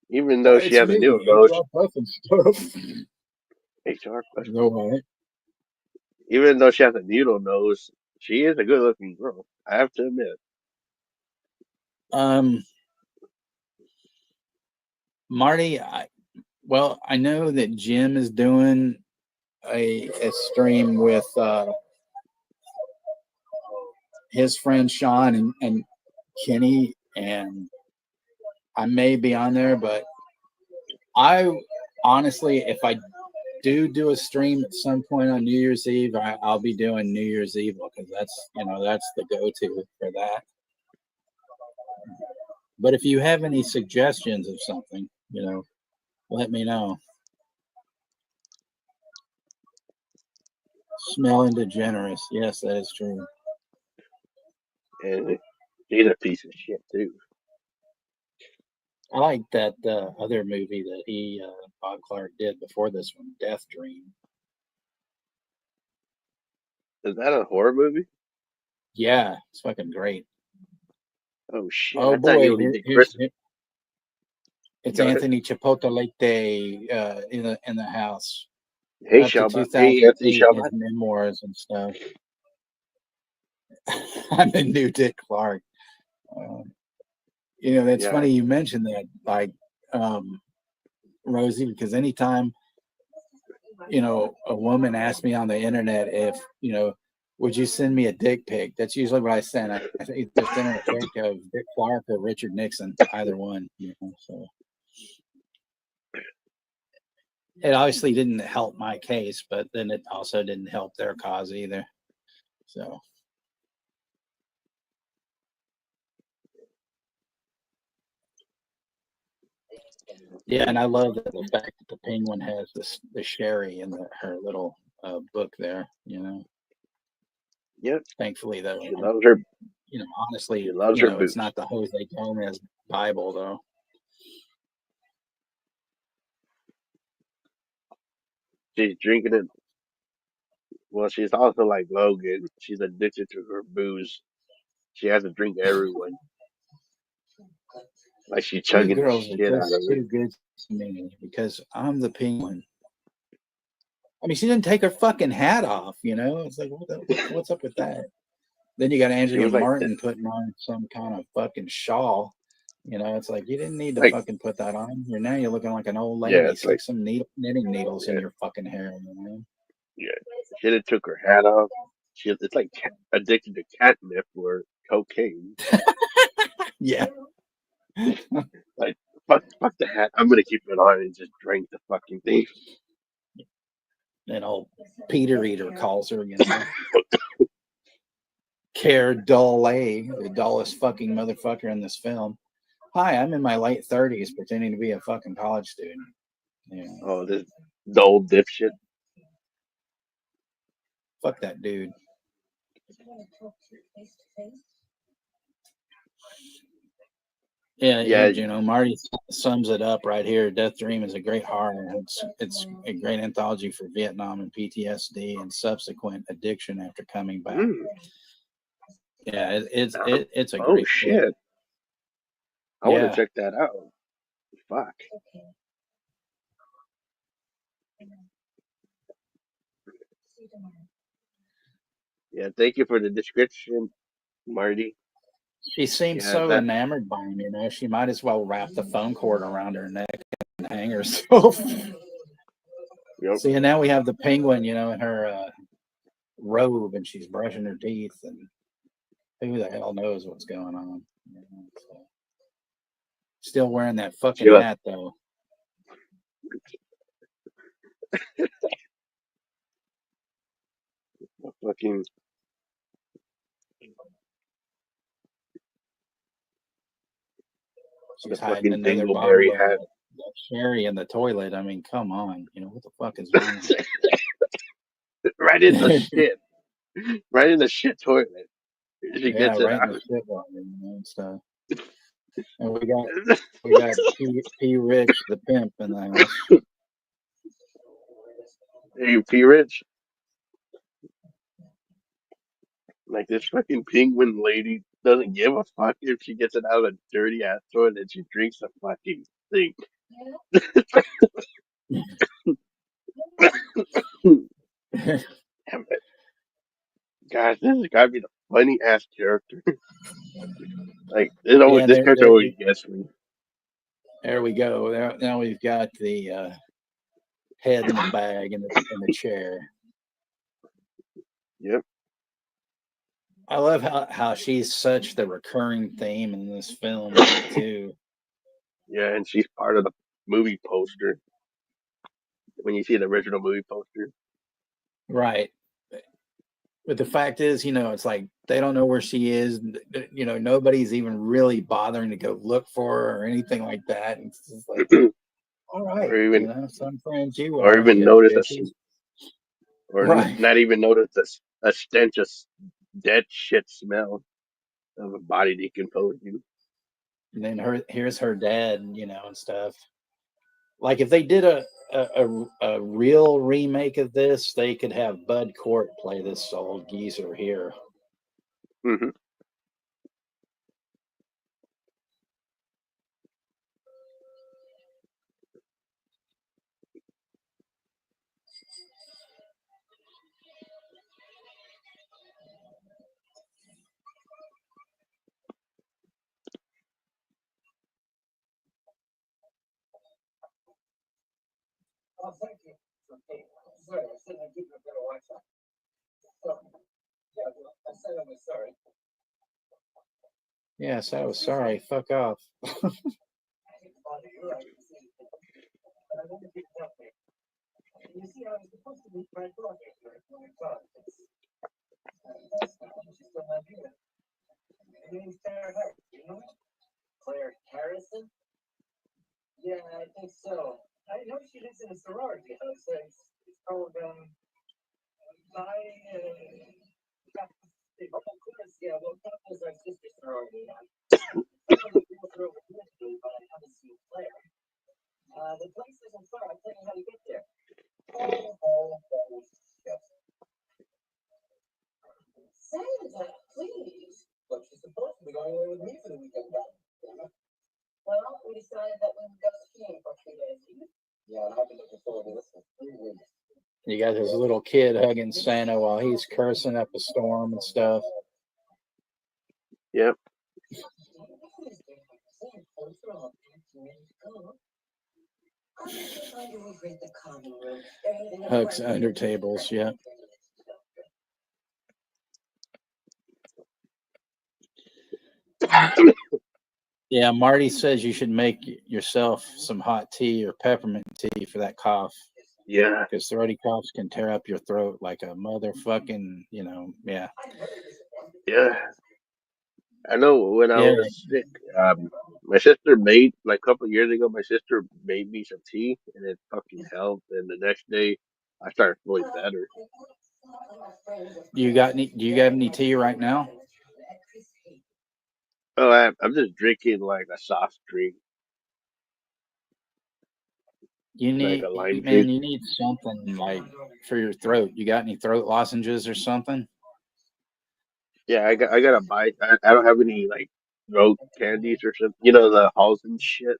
Even though she It's has a me, needle nose, HR Puff and stuff. HR. No way. Even though she has a needle nose, she is a good-looking girl. I have to admit. Marty, I know that Jim is doing a stream with his friend Sean and Kenny, and I may be on there, but I honestly, if I do a stream at some point on New Year's Eve, I'll be doing New Year's Eve because that's the go-to for that. But if you have any suggestions of something, let me know. Smelling degenerous. Yes, that is true. And she's a piece of shit too. I like that other movie that Bob Clark did before this one, Death Dream. Is that a horror movie? Yeah, it's fucking great. Oh shit! Oh I thought he boy, only did here's Christmas. it's Go ahead. Anthony Chipotle in the house. Hey, Up to Shabbat. Hey, Anthony 2008, his Shabbat. memoirs and stuff. I'm the new Dick Clark. That's Yeah. funny you mentioned that, like, Rosie, because anytime, a woman asks me on the internet if, would you send me a dick pic? That's usually what I send. I either send her a pic of Dick Clark or Richard Nixon, either one. So it obviously didn't help my case, but then it also didn't help their cause either. So. Yeah, and I love the fact that the penguin has the sherry in her little book there. Yep. Thankfully, though, She loves her. honestly, She loves her it's booze. not the Jose Gomez Bible, though. She's drinking it. Well, she's also like Logan. She's addicted to her booze. She has to drink everyone. Like she's You chugging the girls are shit out of just it. too good to me because I'm the penguin. I mean, she didn't take her fucking hat off. It's like what's up with that? Then you got She Andrea was like, Martin putting on some kind of fucking shawl. It's like you didn't need to like fucking put that on. You're looking like an old yeah, lady. it's like Stick some knitting needles in yeah, your fucking hair. yeah. She done took her hat off. It's like addicted to catnip or cocaine. Yeah. Like fuck the hat. I'm gonna keep it on and just drink the fucking thing. And old Peter Eater calls her, Care Dole, the dullest fucking motherfucker in this film. Hi, I'm in my late 30s pretending to be a fucking college student. Oh, this dull dipshit. Fuck that dude. Yeah, Yeah, Juno. Marty sums it up right here. Death Dream is a great horror. It's a great anthology for Vietnam and PTSD and subsequent addiction after coming back. Yeah, it's a oh great flick. shit. I want to Yeah. check that out. Fuck. Yeah, thank you for the description, Marty. She seems Yeah, so that. enamored by him, she might as well wrap the phone cord around her neck and hang herself. Yep. See, and now we have the penguin, in her robe, and she's brushing her teeth, and who the hell knows what's going on? So. Still wearing that fucking hat, though. Fucking. She's The hiding fucking another dingleberry bottle of hat. that sherry in the toilet. I mean, come on. What the fuck is wrong with Right in the you? shit. Right in the shit toilet. She Yeah, gets it right in out. the shit water, and stuff. And we got P. Rich the pimp in the house. Hey, P. Rich. Like this fucking penguin lady doesn't give a fuck if she gets it out of a dirty ass toilet and she drinks the fucking thing. Damn it. Gosh, this has gotta be the funny ass character. Like Yeah, this character always gets me. there we go. Now we've got the head in the bag in the chair. Yep. I love how she's such the recurring theme in this film too. Yeah, and she's part of the movie poster. When you see the original movie poster. Right. But the fact is, it's like they don't know where she is. Nobody's even really bothering to go look for her or anything like that. It's just like, all right, some friends you or are, even you notice bitches. or Right. not even notice a stench of dead shit smell of a body decomposing. And then here's her dad, and stuff. Like if they did a real remake of this, they could have Bud Cort play this old geezer here. Mm-hmm. Oh, thank you. Okay. Sorry, I said I'd give you a better Wi-Fi. So, yeah, well, I said I was sorry. Yes, I was sorry. Fuck off. You're right. But I wanted you to help me. You see, I was supposed to meet my daughter here at 1 o'clock. That's not what she's still not here. Her name's Claire Harris, you know? Claire Harrison? Yeah, I think so. I know she lives in a sorority house. It's called, my, yeah, well, that was our sister's sorority. Some of the girls are over here today, but I haven't seen Claire. The place isn't far. I'll tell you how to get there. Santa, please. But she's supposed to be going away with me for the weekend, right? Well, we decided that we would go skiing for 3 days. Yeah, and I've been looking forward to this for 3 weeks. You got this little kid hugging Santa while he's cursing up a storm and stuff. Yep. Hugs under tables, yeah. Yeah, Marty says you should make yourself some hot tea or peppermint tea for that cough. Yeah. Because throaty coughs can tear up your throat like a motherfucking, yeah. Yeah. I know when I Yeah. was sick, my sister made, like a couple of years ago, my sister made me some tea and it fucking helped. And the next day, I started feeling better. Do you got any tea right now? Oh, I'm just drinking like a soft drink, You like need, a lime man, juice. you need something like for your throat. You got any throat lozenges or something? Yeah, I gotta buy. I don't have any like throat candies or something. You know the halls and shit.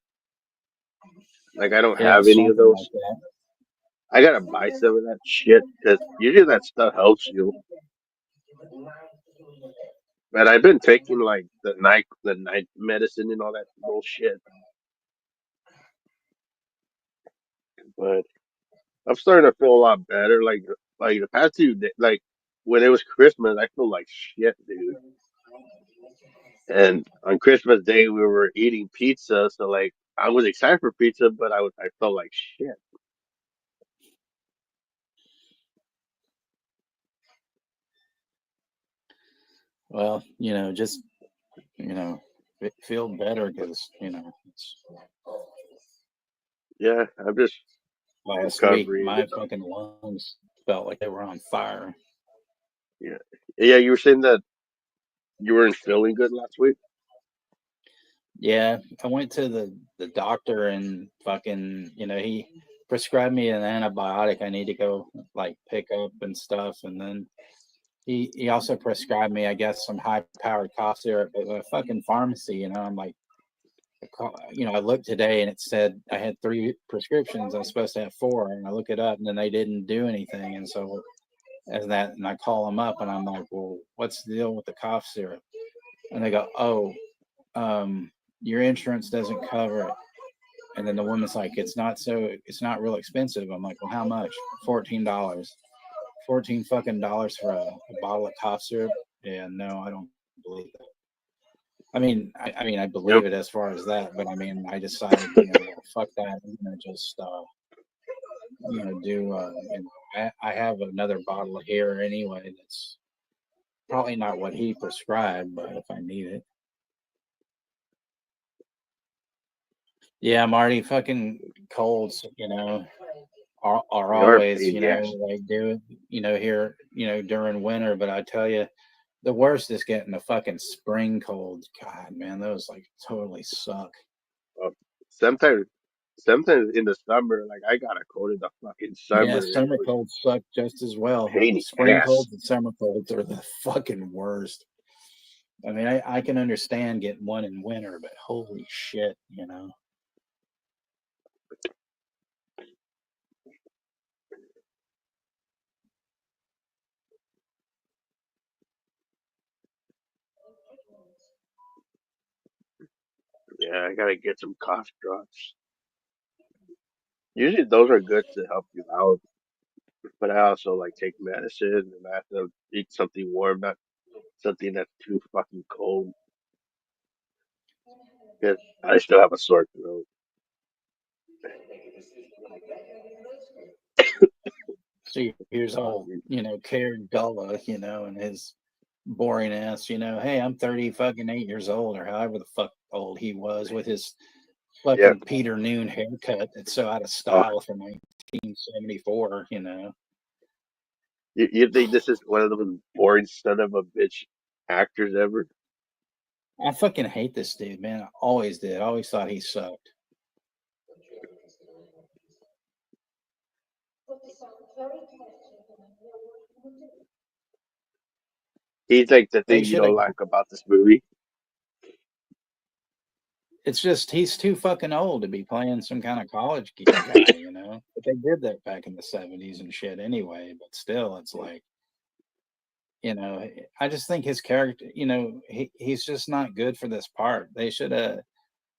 Like I don't Yeah, have any of something like those. that. I gotta buy some of that shit because usually that stuff helps you. But I've been taking like the night medicine and all that bullshit. But I'm starting to feel a lot better. Like the past 2 days, like when it was Christmas, I feel like shit, dude. And on Christmas Day, we were eating pizza, so like I was excited for pizza, but I felt like shit. Well, just feel better because Yeah, I'm just Last week, recovering. my fucking lungs felt like they were on fire. Yeah, yeah. You were saying that you weren't feeling good last week. Yeah, I went to the doctor and fucking, he prescribed me an antibiotic I need to go like pick up and stuff, and then he also prescribed me, I guess, some high powered cough syrup at a fucking pharmacy. I'm like, I looked today and it said I had 3 prescriptions. I was supposed to have 4, and I look it up, and then they didn't do anything, and so and I call them up, and I'm like, well, what's the deal with the cough syrup? And they go, oh, your insurance doesn't cover it. And then the woman's like, it's not real expensive. I'm like, well, how much? $14. 14 fucking dollars for a bottle of cough syrup? Yeah, no, I don't believe that. I believe Yep. it as far as that, but I decided, fuck that. I'm gonna just, do. I have another bottle here anyway. That's probably not what he prescribed, but if I need it. Yeah, Marty, fucking colds, are They are a always, pain in the ass. like do, here, during winter. But I tell you, the worst is getting the fucking spring colds. God, man, those like totally suck. Sometimes, sometimes in the summer, like I got a cold in the fucking Yeah, summer. And it summer was colds suck just as well. pain in the Spring ass. colds and summer colds are the fucking worst. I can understand getting one in winter, but holy shit. Yeah, I gotta get some cough drops. Usually those are good to help you out, but I also like take medicine and I have to eat something warm, not something that's too fucking cold. Because I still have a sore throat. So here's all, Karen Gullah, and his boring ass, hey, I'm 30 fucking 8 years old, or however the fuck old he was, with his Yeah. fucking Peter Noon haircut that's so out of Oh, style from 1974. you think this is one of the most boring son of a bitch actors ever? I fucking hate this dude, man. I always did. I always thought he sucked. He's like the They thing you should have. don't like about this movie. It's just he's too fucking old to be playing some kind of college guy. But they did that back in the '70s and shit anyway. But still, it's like, I just think his character, he's just not good for this part. They should have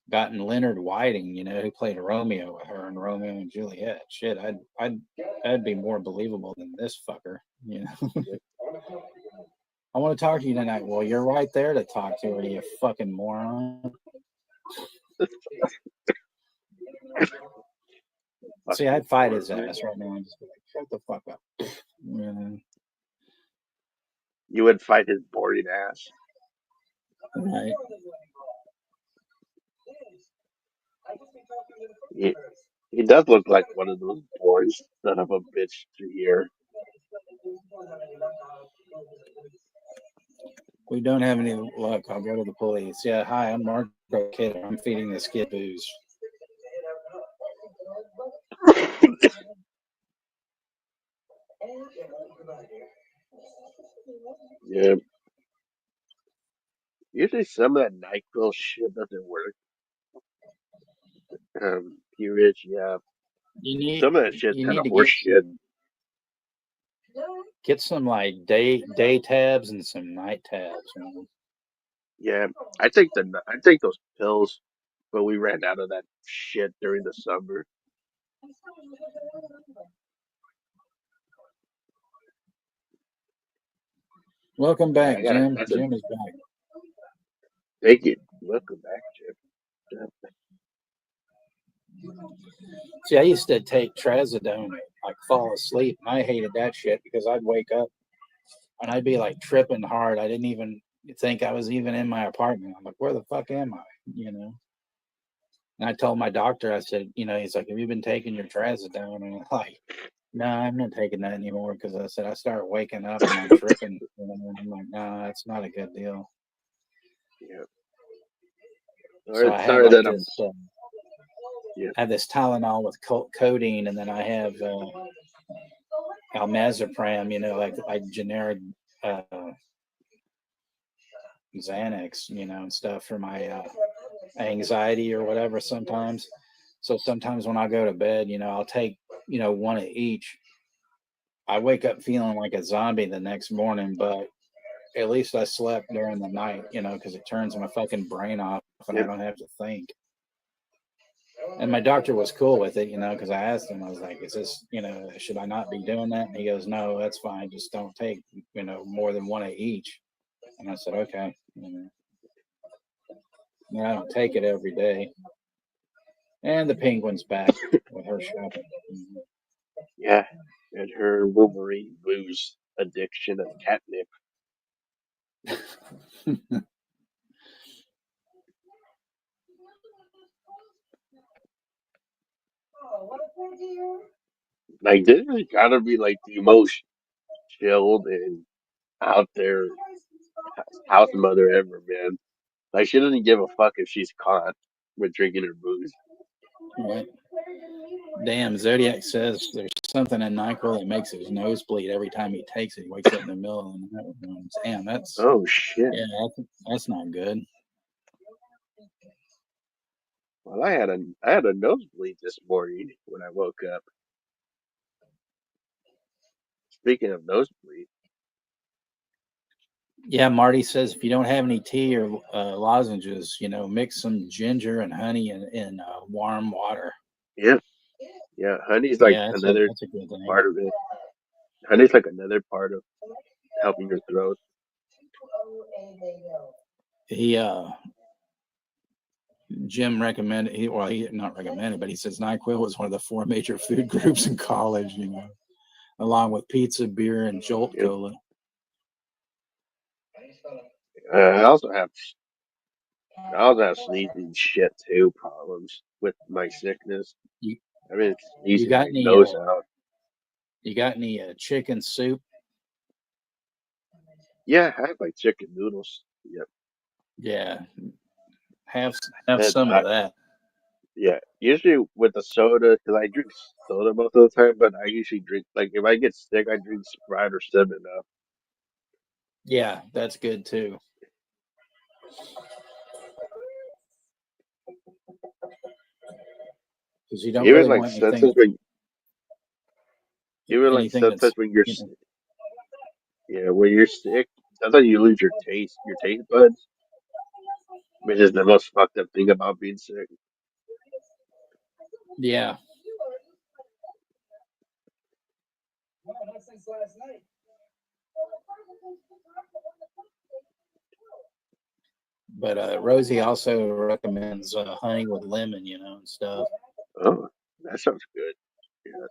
gotten Leonard Whiting, who played Romeo with her in Romeo and Juliet. Shit, I'd be more believable than this fucker. I want to talk to you tonight. Well, you're right there to talk to her, you fucking moron. See, I'd fight his ass right now and just be like, shut the fuck up. You would fight his boring ass. Right. He, he does look like one of those boys, son of a bitch to hear. We don't have any luck. I'll go to the police. Yeah, hi, I'm Marco Kidder. I'm feeding this kid booze. Yeah. Usually some of that NyQuil shit doesn't work. Peerage, yeah. You need Some of that shit's you kind need of to horse shit. get some like day tabs and some night tabs, man. Yeah, I take those pills, but we ran out of that shit during the summer. Welcome Yeah, back, Jim. Jim is back. Thank you. Welcome back, Jim. See, I used to take trazodone, like fall asleep, and I hated that shit because I'd wake up and I'd be like tripping hard. I didn't even think I was even in my apartment. I'm like, where the fuck am I? And I told my doctor, I said, he's like, have you been taking your trazodone? And I'm like, no, I'm not taking that anymore because I said I started waking up and I'm tripping. And I'm like, no, that's not a good deal. Yeah. So I have Sorry like that I'm. this. Yeah. I have this Tylenol with codeine, and then I have almazepam, like generic Xanax, and stuff for my anxiety or whatever sometimes. So sometimes when I go to bed, I'll take, one of each. I wake up feeling like a zombie the next morning, but at least I slept during the night, because it turns my fucking brain off and I don't have to think. And my doctor was cool with it, because I asked him, I was like, is this, should I not be doing that? And he goes, no, that's fine. Just don't take, more than one of each. And I said, okay. I don't take it every day. And the penguin's back with her shopping. Yeah. And her Wolverine booze addiction of catnip. Like, this has gotta be like the most chilled and out there house mother ever, man. Like, she doesn't give a fuck if she's caught with drinking her booze. Right. Damn, Zodiac says there's something in NyQuil that makes his nose bleed every time he takes it. He wakes up in the middle of the night. Damn, that's Oh shit. Yeah, that's not good. Well, I had a nosebleed this morning when I woke up. Speaking of nosebleed. Yeah, Marty says if you don't have any tea or lozenges, mix some ginger and honey in warm water. Yeah. Yeah, honey's like another that's a good thing. part of it. Honey's like another part of helping your throat. Jim recommended, he not recommended, but he says NyQuil was one of the 4 major food groups in college, along with pizza, beer, and Jolt Cola. I also have sneezing shit too problems with my sickness. I've been sneezing my nose out. You got any chicken soup? Yeah, I have like chicken noodles. Yep. Yeah, have some of that. Yeah, usually with the soda, because I drink soda most of the time, but I usually drink, like, if I get sick, I drink Sprite or 7-Up. Yeah, that's good too. Because you don't Even really like want sometimes anything. sometimes when you're when you're sick, sometimes you lose your taste buds, which is the most fucked up thing about being sick. Yeah. But Rosie also recommends honey with lemon, and stuff. Oh, that sounds good. Yeah,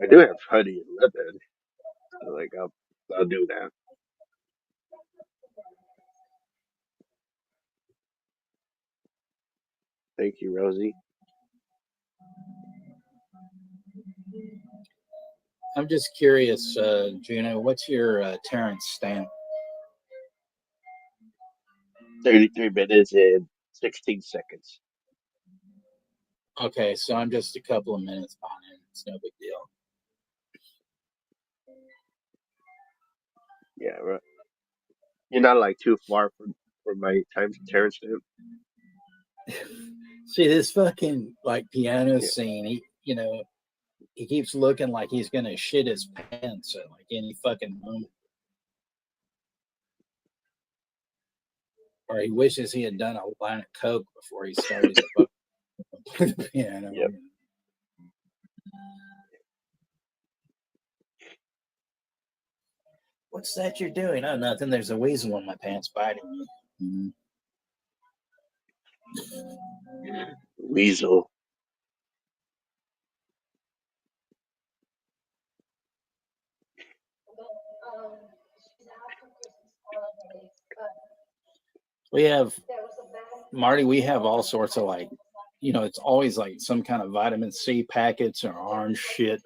I do have honey and lemon, so like I'll do that. Thank you, Rosie. I'm just curious, Juno, what's your Terrence stamp? 33 minutes and 16 seconds. Okay, so I'm just a couple of minutes behind. It's no big deal. Yeah, right. You're not like too far from my time Terrence stamp. See this fucking like piano scene. He keeps looking like he's gonna shit his pants at like any fucking moment, or he wishes he had done a line of coke before he started to play the piano. Yep. What's that you're doing? Oh, nothing. There's a weasel in my pants biting me. Weasel. We have Marty. We have all sorts of like it's always like some kind of vitamin C packets or orange shit,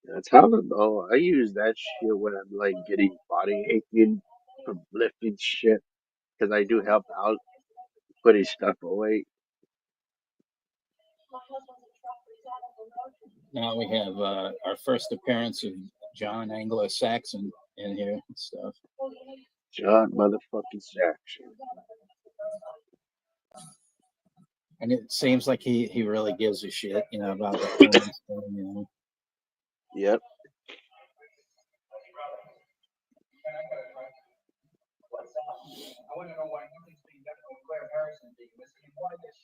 That's how I know. I use that shit when I'm like getting body aching from lifting shit because I do help out putting stuff away. Now we have our first appearance of John Anglo-Saxon in here and stuff. John motherfucking Saxon. And it seems like he really gives a shit, about the women's thing, Yep. I want to know why nothing's being done with Claire Harrison being missing and why this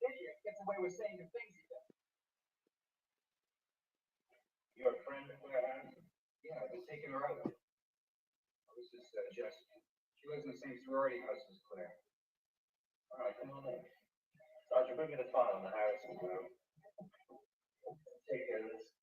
idiot gets away with saying the things he does. You're a friend of Claire Harrison? Yeah, I was taking her out. I was just suggesting. She lives in the same sorority house as Claire. All right, come on in. Sergeant, bring me the file on the Harrison girl. Take care of this.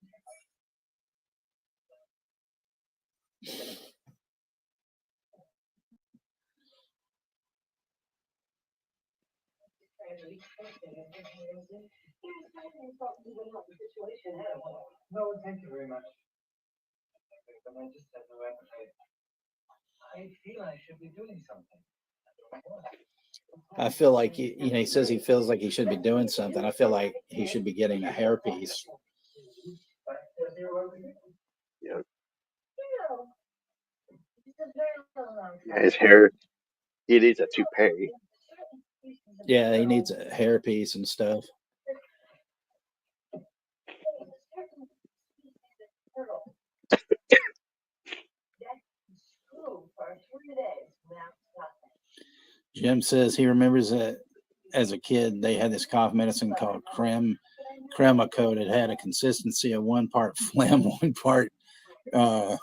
No, thank you very much. But I just have no appetite. I feel I should be doing something. I feel like he says he feels like he should be doing something. I feel like he should be getting a hairpiece. Yeah. Yeah, his hair. He needs a toupee. Yeah, he needs a hairpiece and stuff. Jim says he remembers that as a kid they had this cough medicine called crema coat. It had a consistency of 1 part phlegm, 1 part cum,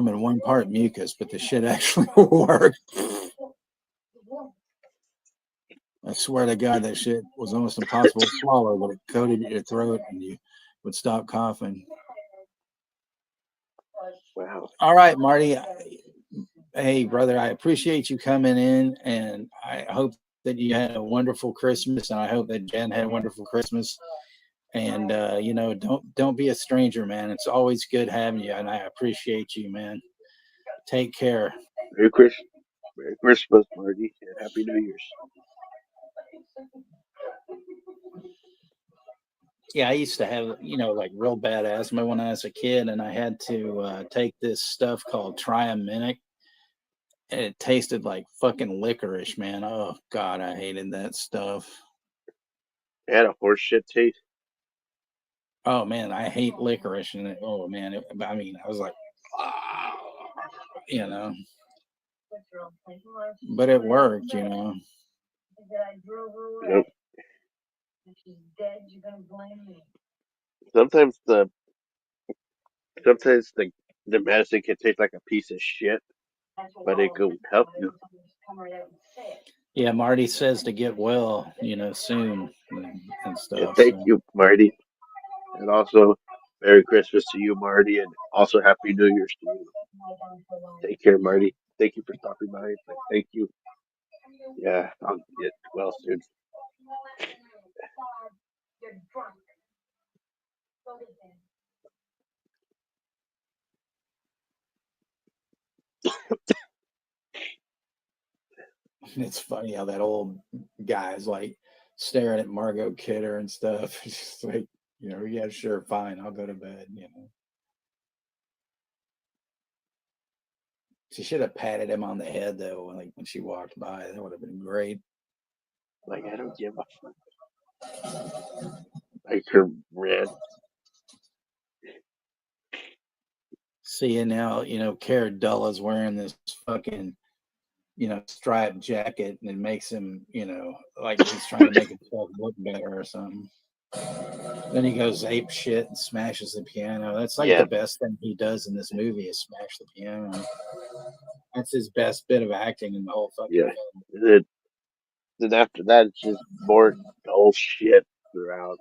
and 1 part mucus, but the shit actually worked. I swear to God, that shit was almost impossible to swallow, but it coated your throat and you would stop coughing. Wow. All right, Marty. Hey, brother, I appreciate you coming in, and I hope that you had a wonderful Christmas, and I hope that Jen had a wonderful Christmas. And don't be a stranger, man. It's always good having you, and I appreciate you, man. Take care. Merry Christmas, Marty, and Happy New Year's. Yeah, I used to have, like real bad asthma when I was a kid, and I had to take this stuff called Triaminic, and it tasted like fucking licorice, man. Oh God, I hated that stuff. It had a horse shit taste. Oh man, I hate licorice, and oh man, I was like, but it worked, Yep. Sometimes the medicine can taste like a piece of shit, but it could help you. Yeah, Marty says to get well, soon and Yeah, stuff. thank So. you, Marty. And also, Merry Christmas to you, Marty, and also Happy New Year's to you. Take care, Marty. Thank you for stopping by. Thank you. Yeah, I'll get well soon. It's funny how that old guy's like staring at Margot Kidder and stuff. It's just like, yeah, sure, fine, I'll go to bed. She should have patted him on the head though, like when she walked by. That would have been great. Like, I don't give a fuck. Like her red. See, and now, Cara Dulla's wearing this fucking, striped jacket, and it makes him, like he's trying to make himself look better or something. Then he goes ape shit and smashes the piano. That's like the best thing he does in this movie is smash the piano. That's his best bit of acting in the whole fucking film. Then after that, it's just more dull shit throughout.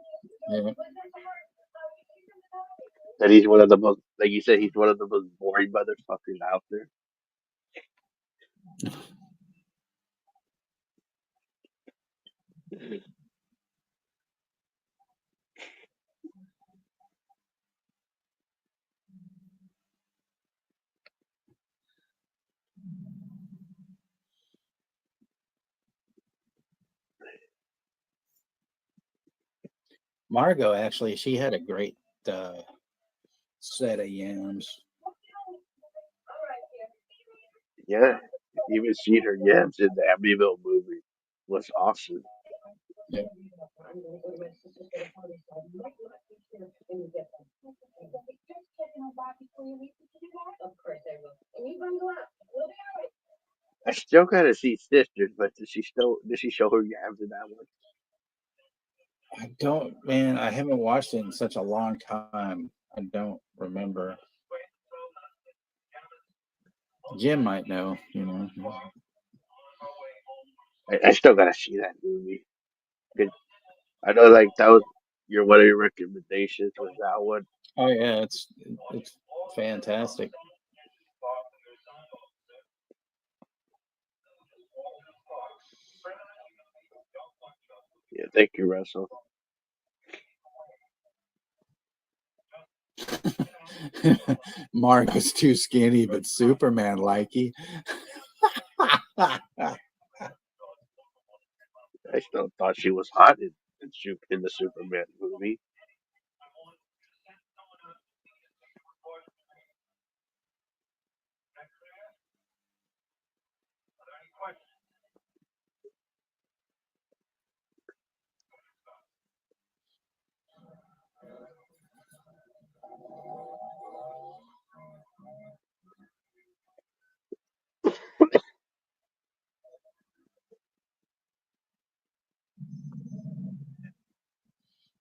Yeah. That he's one of the most, like you said, he's one of the most boring motherfuckers out there. Margot, actually, she had a great set of yams. Yeah, even seeing her yams in the Amityville movie was awesome. Yeah. I still gotta see Sisters, but did she show her yams in that one? I don't, man. I haven't watched it in such a long time. I don't remember. Jim might know, you know. I still gotta see that movie. 'Cause I know, like that was one of your recommendations was that one. Oh yeah, it's fantastic. Yeah, thank you, Russell. Mark was too skinny, but Superman likey. I still thought she was hot in the Superman movie.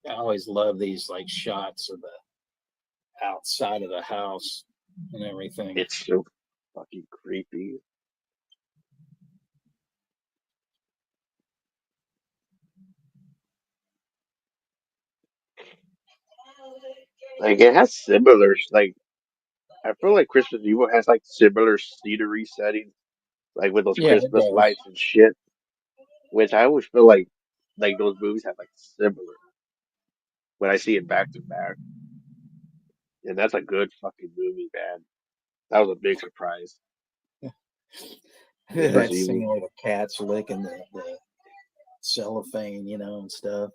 I always love these like shots of the outside of the house and everything. It's so fucking creepy. Like it has similar, like I feel like Christmas Evil has like similar scenery settings, like with those Yeah, it Christmas does. lights and shit. Which I always feel like those movies have like similar when I see it back to back. And that's a good fucking movie, man. That was a big surprise. Christmas That Evil. scene where the cat's licking the cellophane, you know, and stuff.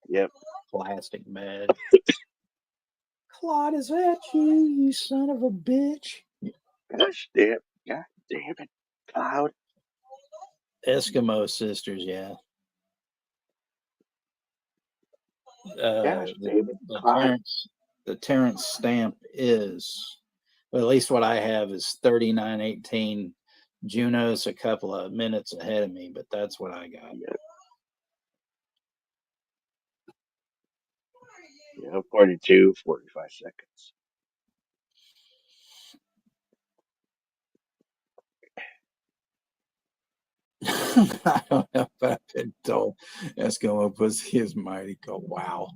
Yep. Plastic bag. Claude, is that you, you son of a bitch? Gosh damn. God damn it. Cloud. Eskimo sisters, yeah. Gosh damn it. Cloud. The Terrence stamp is, well, at least what I have is 3918. Juno's a couple of minutes ahead of me, but that's what I got. Yeah, 42, 45 seconds. I don't know if I've been told Eskimo pussy is mighty cold. Wow.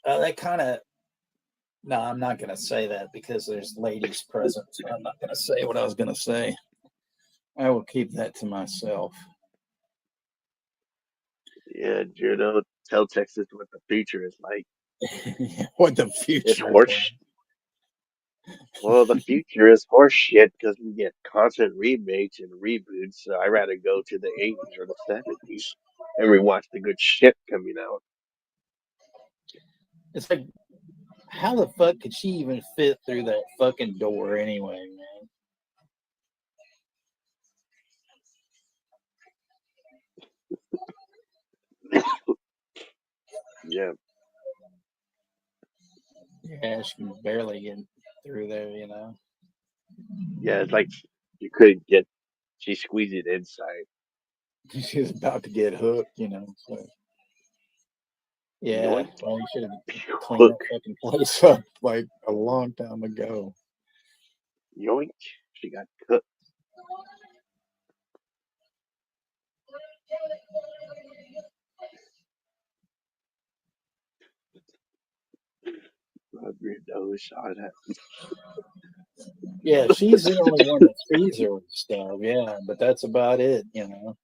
That kind of, no, I'm not going to say that because there's ladies present. So I'm not going to say what I was going to say. I will keep that to myself. Yeah, Juno, tell Texas what the future is like. What the It's future is horse. Well, the future is horse shit because we get constant remakes and reboots. So I rather go to the 80s or the 70s and rewatch the good shit coming out. It's like, how the fuck could she even fit through that fucking door anyway, man? Yeah. Yeah, she can barely get through there, you know. Yeah, it's like you couldn't get, she squeezed it inside. She's about to get hooked, you know. So. Yeah, Yoink. well, you should have cleaned that Hook. fucking place up like a long time ago. Yoink. She got cooked. we saw that. Yeah, she's the only one that sees her and stuff. Yeah, but that's about it, you know.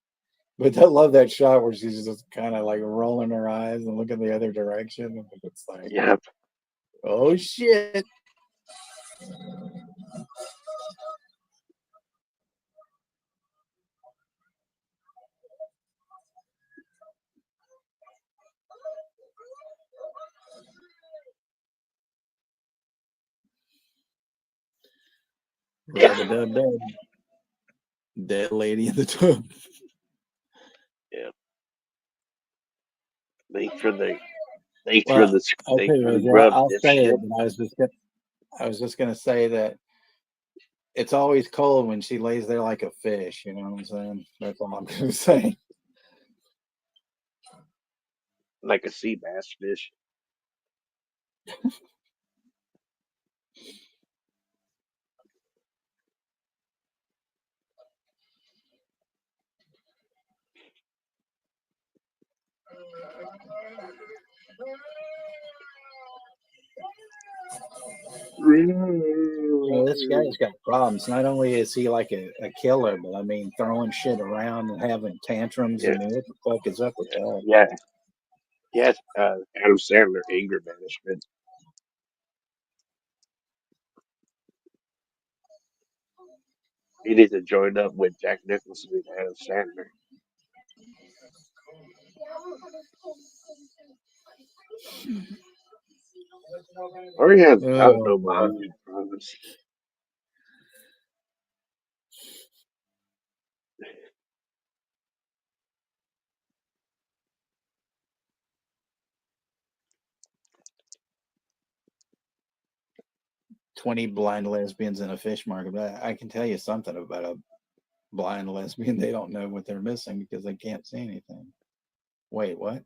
But I love that shot where she's just kind of like rolling her eyes and looking the other direction. And it's like, Yep. oh shit. Rub-a-dub-dub. Dead lady in the tub. Yeah. Thanks for the Well, okay, grub, I'll say it, dipshit. but I was just gonna say that it's always cold when she lays there like a fish. You know what I'm saying? That's all I'm gonna say. Like a sea bass fish. This guy's got problems. Not only is he like a killer, but I mean throwing shit around and having tantrums. I Yeah. mean, what the fuck is up with that? Yeah. Yes, Adam Sandler anger management. He needs to join up with Jack Nicholson and Adam Sandler. Or he has, I don't know, Oh, bonding problems. "20 blind lesbians in a fish market." But I can tell you something about a blind lesbian. They don't know what they're missing because they can't see anything. Wait, what?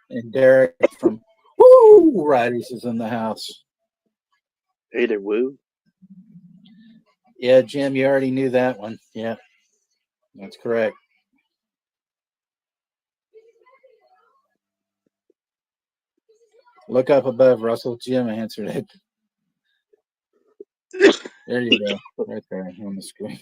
And Derek from Woo Riders is in the house. Hey there, Woo. Yeah, Jim, you already knew that one. Yeah, that's correct. Look up above, Russell. Jim answered it. There you go. Right there on the screen.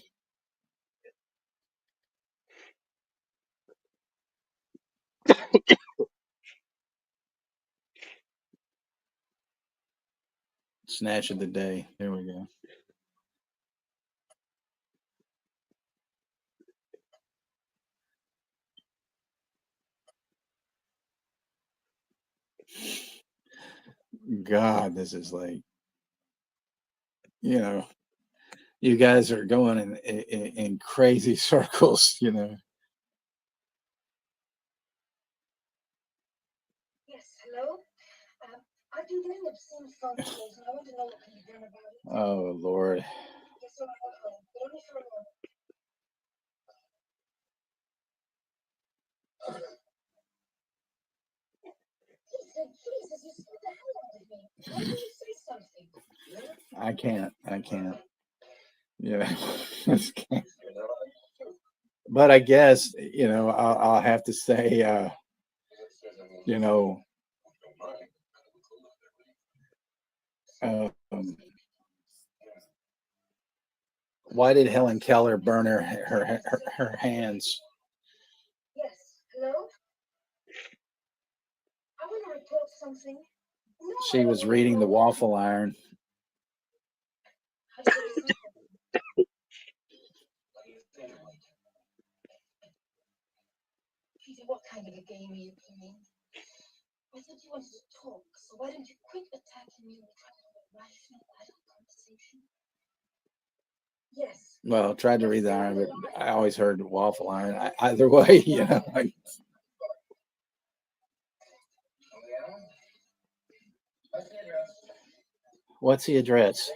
Snatch of the day. There we go. God, this is like, you know, you guys are going in crazy circles, you know. Yes, hello? I've been getting obscene phone calls and I want to know what can be done about it. Oh, Lord. Yes, I'm on hold, but only for a moment. He said, Jesus, you scared the hell out of me. Why didn't you say something? I can't. Yeah. But I guess, I'll have to say, you know, um, why did Helen Keller burn her hands? Yes, hello? I want to report something. No, She was reading the waffle iron. I said something. Peter, what kind of a game are you playing? I thought you wanted to talk, so why don't you quit attacking me and try to have a rational, adult conversation? Yes. Well, tried to read the iron, but I always heard waffle iron. Either way, What's the address?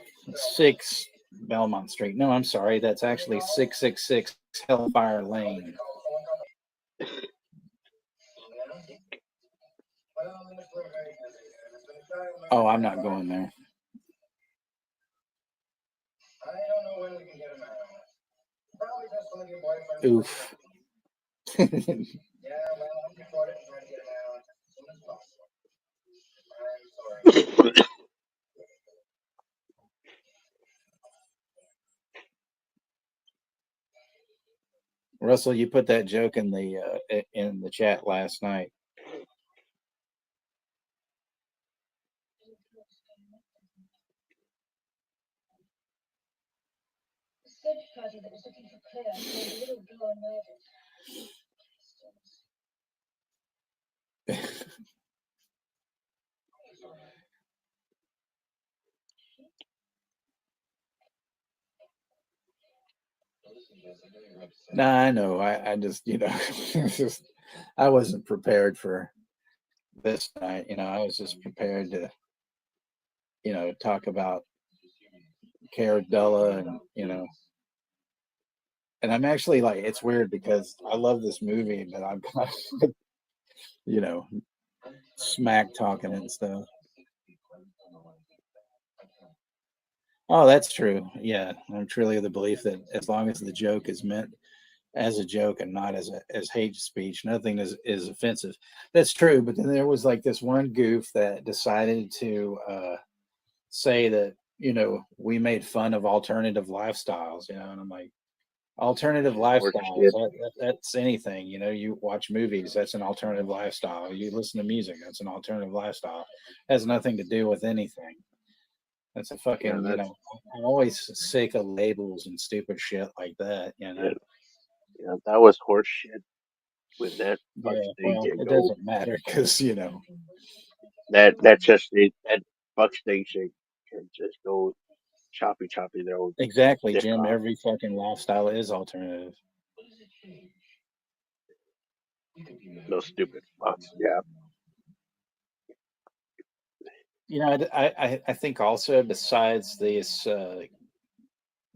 6 Belmont Street. No, I'm sorry. That's actually 666 Hellfire Lane. Oh, I'm not going there. Oof. Russell, you put that joke in the chat last night. The search party that was looking for Claire found a little girl murdered. Nah, I know. I just, it's just, I wasn't prepared for this night. I was just prepared to, talk about Caradella and I'm actually like, it's weird because I love this movie, but I'm kind of, you know, smack talking and stuff. Oh, that's true. Yeah, I'm truly of the belief that as long as the joke is meant as a joke and not as hate speech, nothing is offensive. That's true. But then there was like this one goof that decided to say that we made fun of alternative lifestyles. And I'm like, alternative lifestyles. That's anything. You watch movies. That's an alternative lifestyle. You listen to music. That's an alternative lifestyle. Has nothing to do with anything. That's a fucking, I'm always sick of labels and stupid shit like that, Yeah, that was horse shit with that fuck Yeah, stage well, and it go. doesn't matter because, That just that fuck station can just go choppy their own exactly, dick Jim, off. every fucking lifestyle is alternative. Those stupid fucks. Yeah. I think also besides this,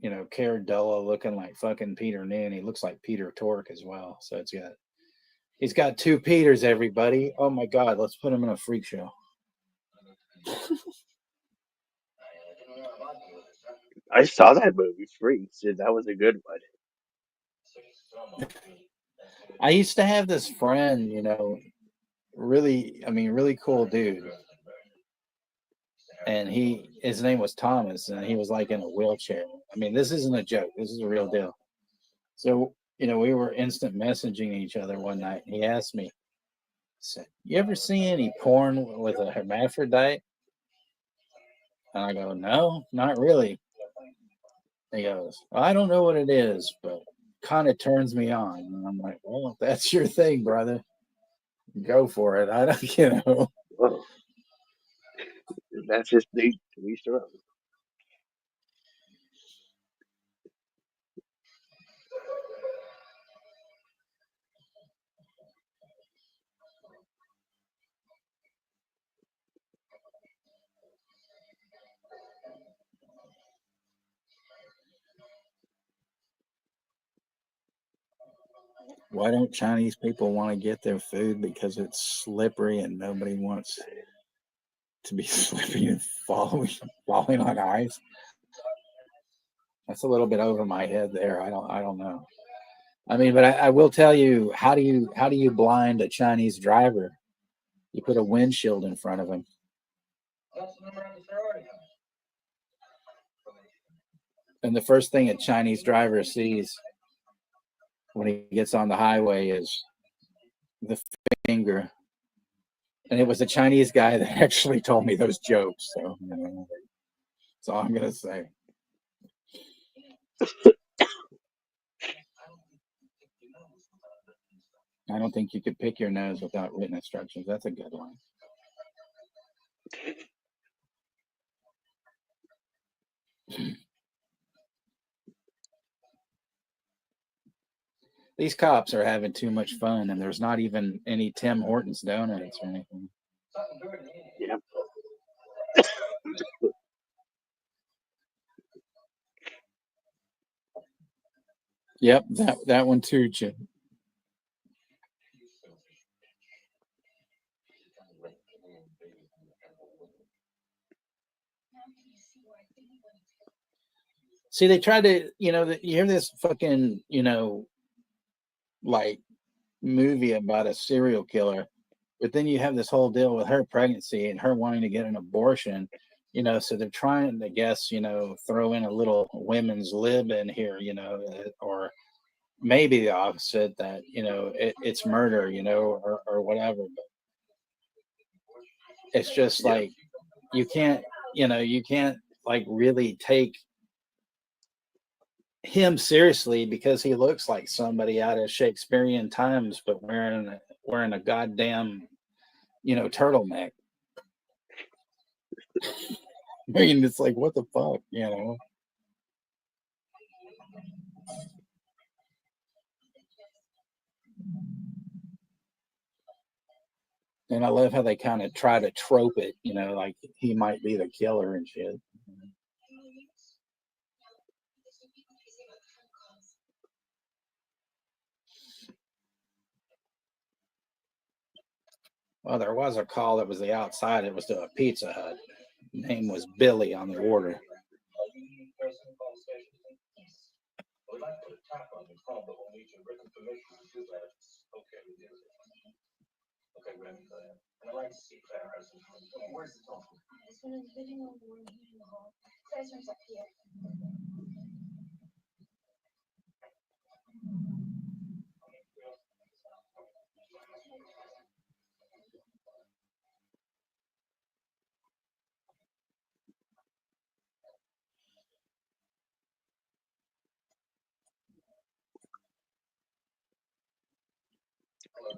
Caradella looking like fucking Peter Noon, he looks like Peter Tork as well. So he's got two Peters, everybody. Oh my God, let's put him in a freak show. I saw that movie, Freaks. That was a good one. I used to have this friend, really cool dude. And his name was Thomas, and he was like in a wheelchair. I mean, this isn't a joke. This is a real deal. So, we were instant messaging each other one night. And he asked me, said, "You ever see any porn with a hermaphrodite?" And I go, "No, not really." He goes, "Well, I don't know what it is, but kind of turns me on." And I'm like, "Well, if that's your thing, brother, go for it." I don't, Well, that's just the to each their own. Why don't Chinese people want to get their food? Because it's slippery and nobody wants to be slippery and falling on ice. That's a little bit over my head there. I don't know. I mean, but I will tell you, how do you blind a Chinese driver? You put a windshield in front of him. And the first thing a Chinese driver sees when he gets on the highway is the finger. And it was a Chinese guy that actually told me those jokes. So, that's all I'm going to say. I don't think you could pick your nose without written instructions. That's a good one. These cops are having too much fun, and there's not even any Tim Hortons donuts or anything. Yep. Yep, that one too, Jim. See, they tried to, you hear this fucking, like movie about a serial killer, but then you have this whole deal with her pregnancy and her wanting to get an abortion, so they're trying to guess, throw in a little women's lib in here, or maybe the opposite that, it's murder, or whatever. But it's just like, you can't like really take him seriously because he looks like somebody out of Shakespearean times, but wearing a goddamn, turtleneck. I mean, it's like, what the fuck, And I love how they kind of try to trope it, like he might be the killer and shit. Well, there was a call that was the outside. It was to a Pizza Hut. Name was Billy on the order.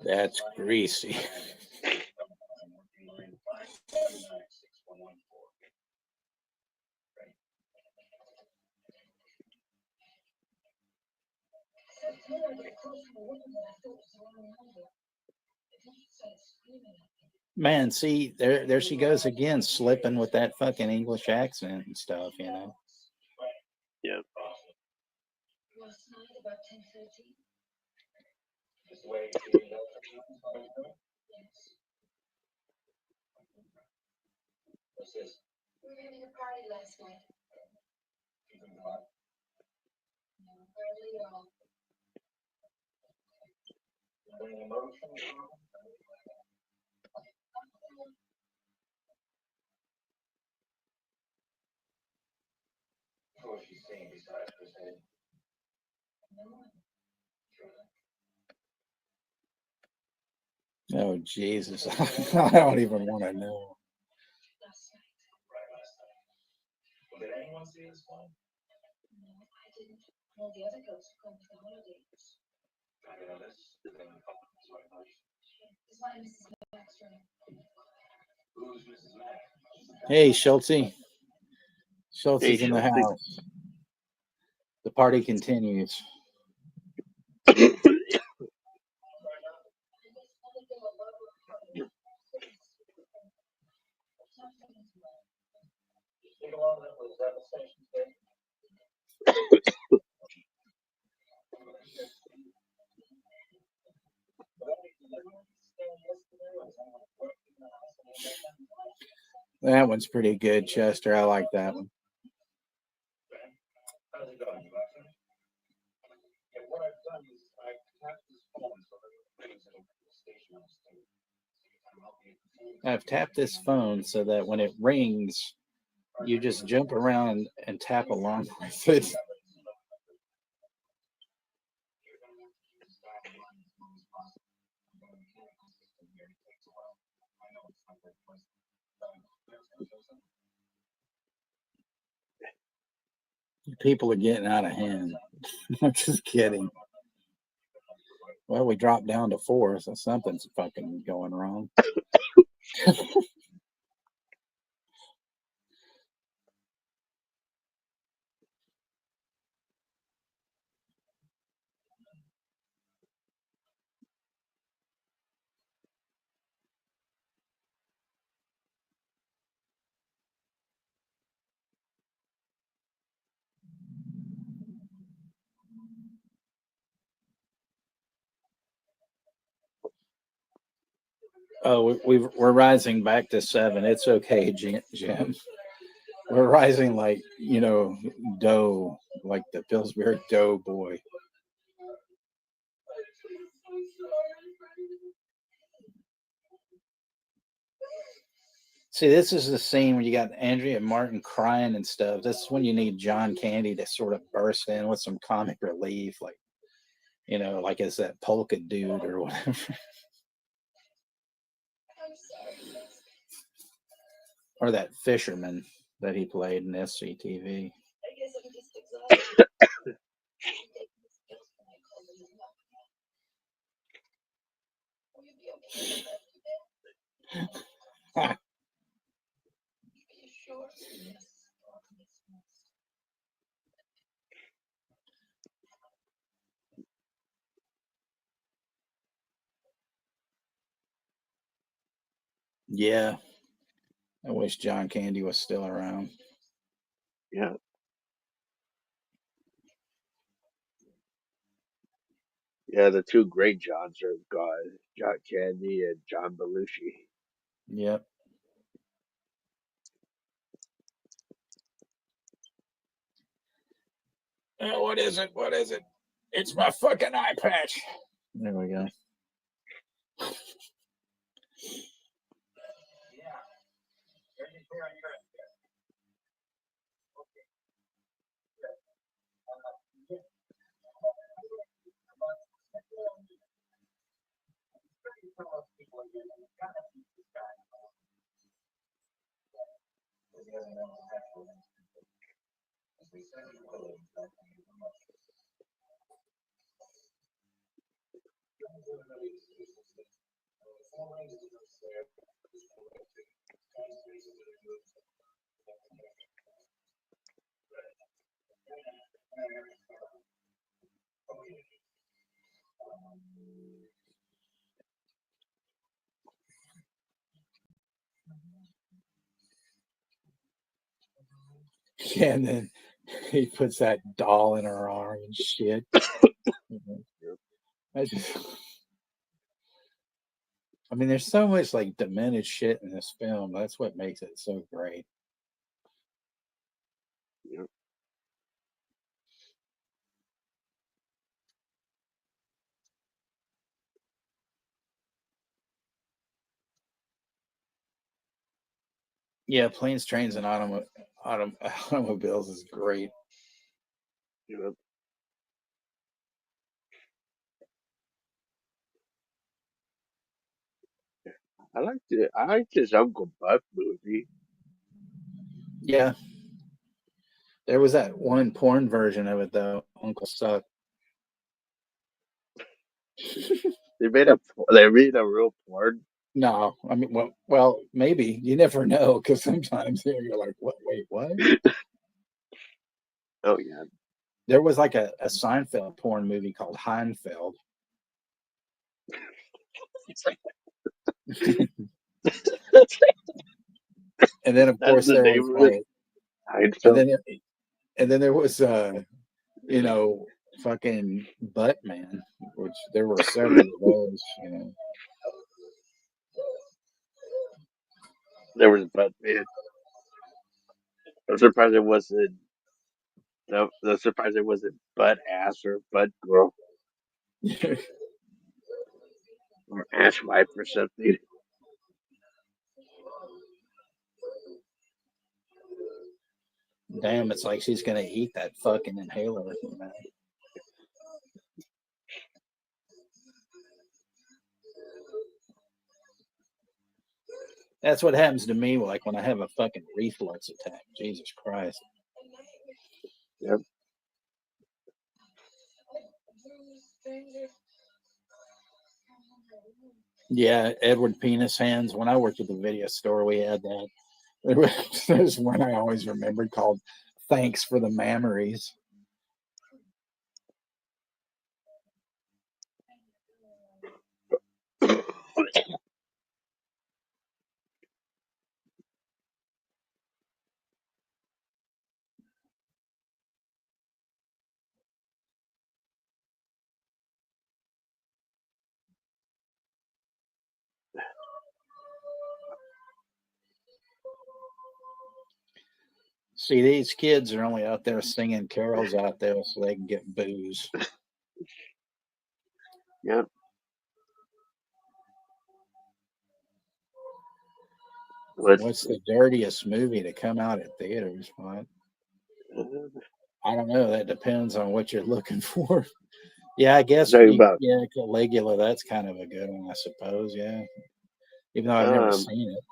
That's greasy. Man, see, there she goes again, slipping with that fucking English accent and stuff, Yep. We were having a party last night. Hardly at all. Oh, Jesus. I don't even want to know. Did anyone see this one? No, I didn't. All the other girls are going for the holidays. I know this. This is why Mrs. Baxter. Who's Mrs. Mack? Hey, Schultze. Schultze Hey, is in the Schultze. house. The party continues. That one's pretty good, Chester. I like that one. I've tapped this phone so that when it rings, you just jump around and tap along with it. People are getting out of hand. I'm just kidding. Well, we dropped down to 4, so something's fucking going wrong. Oh, we're rising back to 7. It's okay, Jim. We're rising like, dough, like the Pillsbury dough boy. See, this is the scene where you got Andrea Martin crying and stuff. This is when you need John Candy to sort of burst in with some comic relief, like, like it's that polka dude or whatever. Or that fisherman that he played in SCTV. Yeah. I wish John Candy was still around. Yeah. Yeah, the two great Johns are gone. John Candy and John Belushi. Yep. Oh, what is it? What is it? It's my fucking eye patch. There we go. Yeah, and then he puts that doll in her arm and shit. I mean, there's so much like diminished shit in this film. That's what makes it so great. Yep. Yeah, Planes, Trains, and Automobiles is great. Yep. I liked his Uncle Buck movie. Yeah. There was that one porn version of it though, Uncle Suck. They made a real porn. No, I mean, well, maybe you never know because sometimes you're like, what? Wait, what? Oh yeah. There was like a Seinfeld porn movie called Heinfeld. And then of course there was like, and then there was fucking Butt Man, which there were several of those, you know. There was Butt Man. I'm surprised it wasn't. No, I'm surprised it wasn't Butt Ass or Butt Girl or Ash Wife or something. Damn, it's like she's gonna eat that fucking inhaler, you know. That's what happens to me, like when I have a fucking reflux attack. Jesus Christ. Yep. Yeah, Edward Penis Hands. When I worked at the video store, we had that. There's one I always remembered called "Thanks for the Mammaries." See, these kids are only out there singing carols out there so they can get booze. Yep. What's the dirtiest movie to come out at theaters? What? I don't know. That depends on what you're looking for. Yeah, I guess yeah, Caligula. That's kind of a good one, I suppose. Yeah, even though I've never seen it.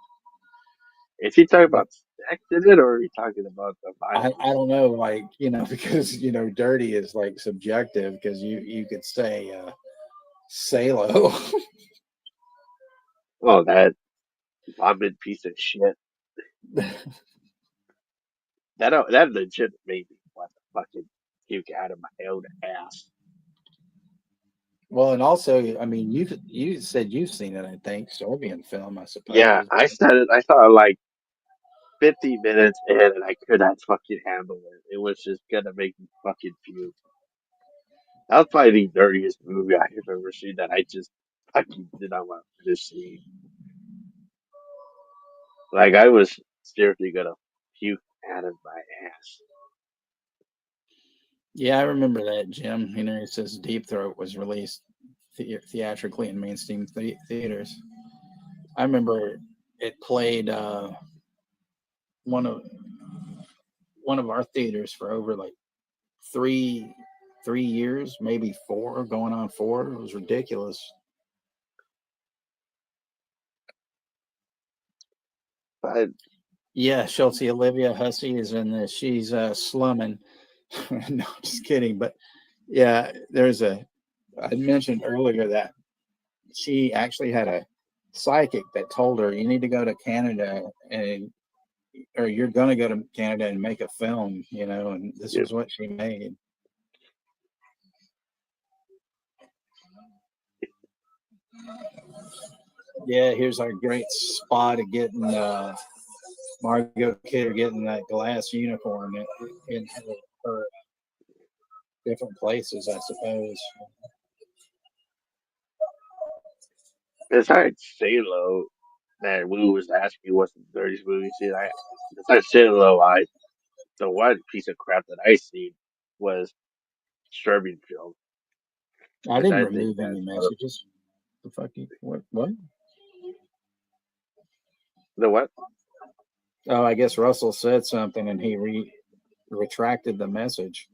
Is he talking about sex in it, or are you talking about the violence? I don't know, like, you know, because, you know, dirty is like subjective because you could say Salo. Oh, that vomit piece of shit. That legit made me want to fucking puke out of my own ass. Well, and also, I mean, you said you've seen it, I think, Serbian film, I suppose. Yeah, I saw like 50 minutes in, and I could not fucking handle it. It was just gonna make me fucking puke. That was probably the dirtiest movie I have ever seen that I just fucking did not want to finish seeing. Like, I was seriously gonna puke out of my ass. Yeah, I remember that, Jim. You know, it says Deep Throat was released theatrically in mainstream theaters. I remember it played one of our theaters for over like three years, maybe four, going on four. It was ridiculous. But yeah, Schultze Olivia Hussey is in this. She's slumming. No, just kidding. But yeah, I mentioned earlier that she actually had a psychic that told her you need to go to Canada or you're going to go to Canada and make a film, you know, and this was what she made. Yeah, here's our great spot of getting Margot Kidder getting that glass unicorn in her different places, I suppose. besides Salo, that we was asking what's the dirtiest movie you've seen. Besides Salo, the one piece of crap that I seen was Serbian film. I Which didn't I think remove any messages. The fucking what? The what? Oh, I guess Russell said something and he retracted the message.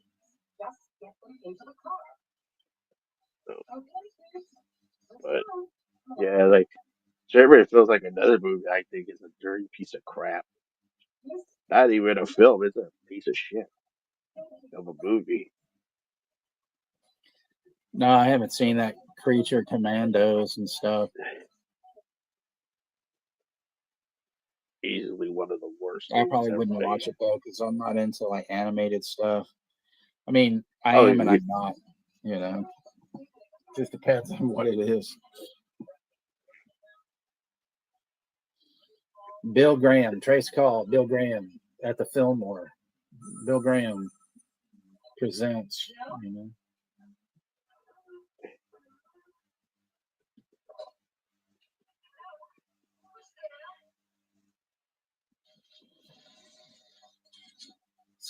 But yeah, like Serbian feels like another movie I think is a dirty piece of crap. Not even a film; it's a piece of shit of a movie. No, I haven't seen that Creature Commandos and stuff. Easily one of the worst. I probably wouldn't watch it though because I'm not into like animated stuff. I mean, I Oh, am and I'm not. You know, just depends on what it is. Bill Graham, Trace Call, Bill Graham at the Fillmore. Bill Graham presents. You know.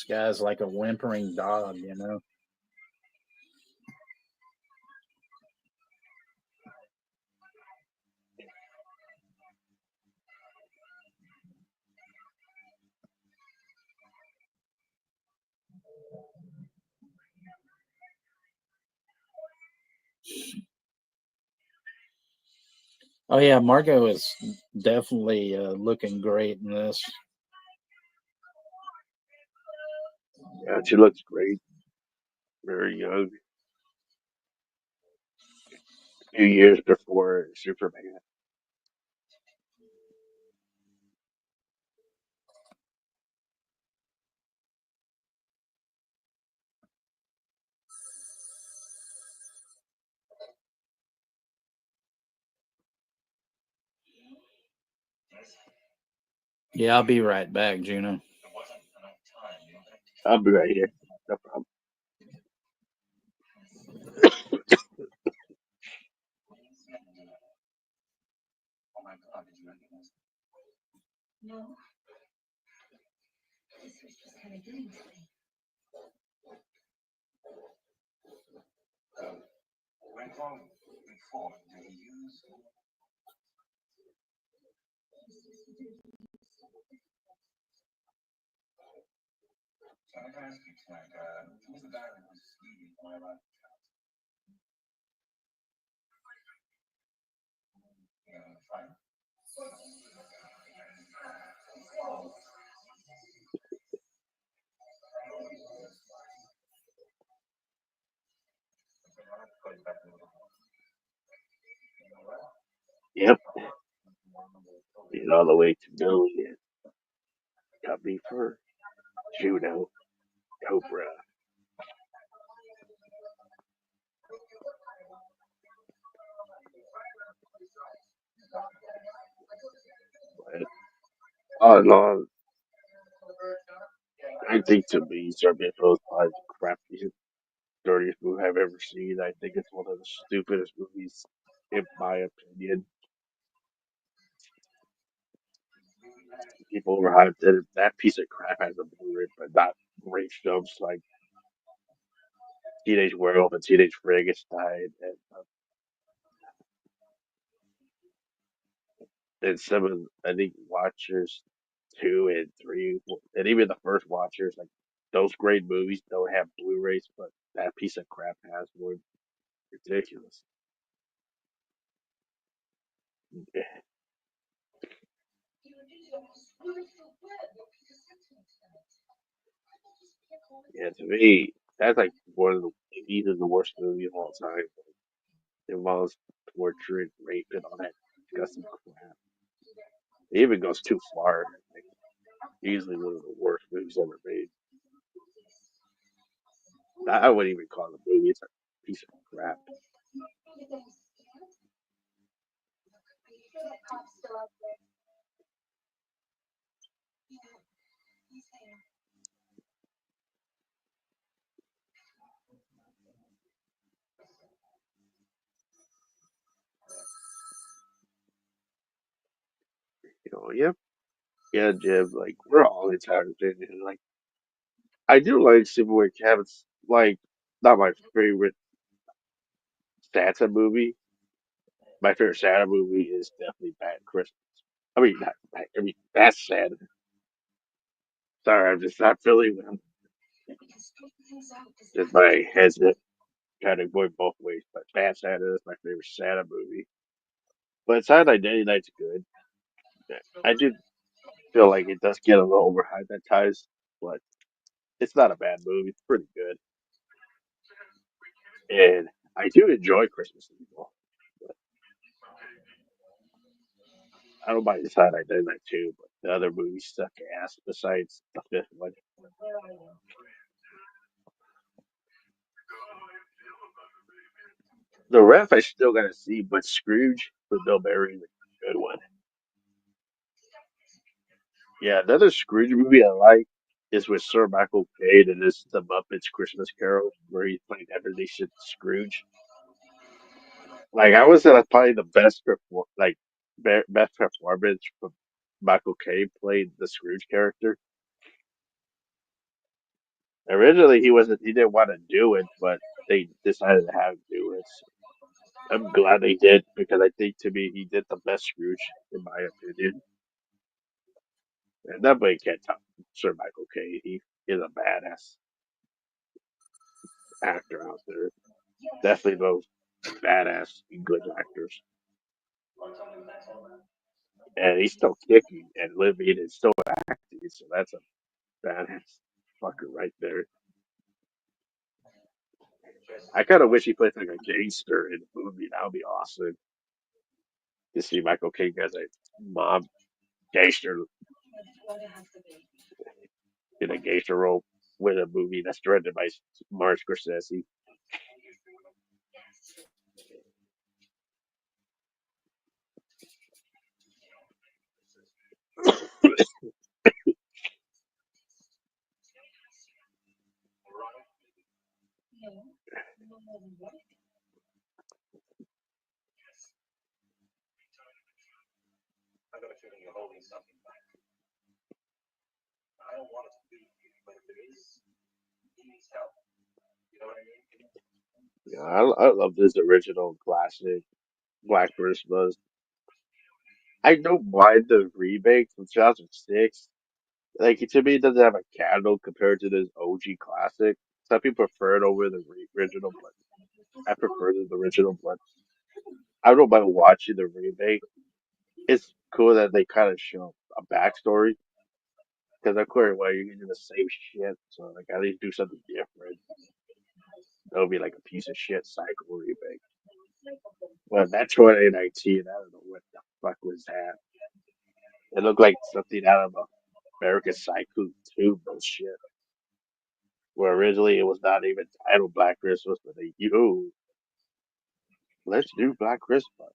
guy's like a whimpering dog, you know. Oh yeah, Margot is definitely looking great in this. Yeah, she looks great. Very young. A few years before Superman. Yeah, I'll be right back, Juno. I'll be right here. No problem. No, this was just kind of getting to me. Yep. Get all the way to million. Got me for Juno. Cobra. But all in all, I think to me, Serbian Film is probably the crappiest, dirtiest movie I've ever seen. I think it's one of the stupidest movies, in my opinion. People overhyped it. That piece of crap has a Blu-ray, but not great films like Teenage Werewolf and Teenage Frankenstein, and some of I think Watchers 2 and 3, and even the first Watchers, like those great movies don't have Blu-rays, but that piece of crap has one. Ridiculous. Yeah, to me, that's like one of the either the worst movie of all time. It involves torture and rape and all that disgusting crap. It even goes too far. Like easily one of the worst movies ever made. I wouldn't even call it a movie. It's a piece of crap. Yep. Yeah, Jim. Like we're all entitled to it. And, like I do like Superman Cabin's like not my favorite Santa movie. My favorite Santa movie is definitely Bad Christmas. I mean, not, I mean, that's Santa. Sorry, I'm just not feeling them. Just my head's kind of going both ways. But Bad Santa is my favorite Santa movie. But Silent Identity Night's good. I do feel like it does get a little overhyped at times, but it's not a bad movie. It's pretty good. And I do enjoy Christmas Evil. But I don't mind Silent Identity Night too, but the other movies suck ass besides the fifth one. The ref I still gotta see, but Scrooge with Bill Murray is a good one. Yeah, another Scrooge movie I like is with Sir Michael Caine and it's The Muppets Christmas Carol, where he played Ebenezer Scrooge. Like I was probably the best best performance from Michael Caine played the Scrooge character. Originally, he didn't want to do it, but they decided to have him do it. So I'm glad they did because I think to me he did the best Scrooge in my opinion. And nobody can top Sir Michael Caine. He is a badass actor out there. Definitely the most badass English actors. And he's still kicking and living and still acting, so that's a badass fucker right there. I kind of wish he played like a gangster in a movie. That would be awesome to see Michael Caine as a mob gangster in a gangster role with a movie that's directed by Martin Scorsese. Yeah, I love this original classic Black Christmas. I don't mind the remake from 2006. Like to me, it doesn't have a candle compared to this OG classic. Some people prefer it over the original, but I prefer the original. But I don't mind watching the remake. It's cool that they kind of show a backstory because of course, well, you're gonna do the same shit, so like at least do something different. It'll be like a piece of shit cycle remake. Well, that 2019, I don't know what the fuck was that. It looked like something out of American Psycho 2 bullshit. Where originally it was not even titled Black Christmas, but they, let's do Black Christmas.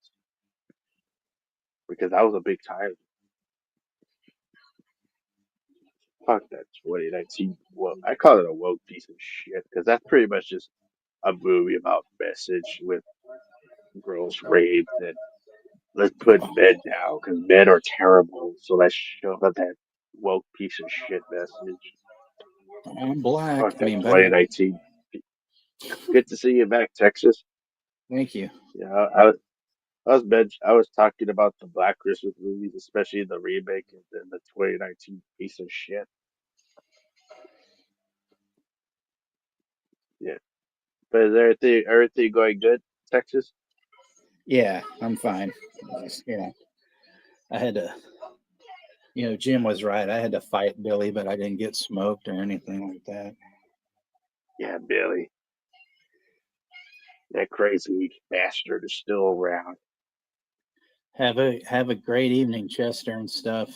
Because that was a big time. Fuck that 2019. Well, I call it a woke piece of shit because that's pretty much just a movie about message with girls raped and let's put men down because men are terrible. So let's show them that woke piece of shit message. I'm black. Fuck I that mean, better. 2019. Good to see you back, Texas. Thank you. Yeah, I was talking about the Black Christmas movies, especially the remake and then the 2019 piece of shit. Yeah, but is everything going good, Texas? Yeah, I'm fine. Just, I had to. Jim was right. I had to fight Billy, but I didn't get smoked or anything like that. Yeah, Billy, that crazy bastard is still around. Have a great evening, Chester and stuff.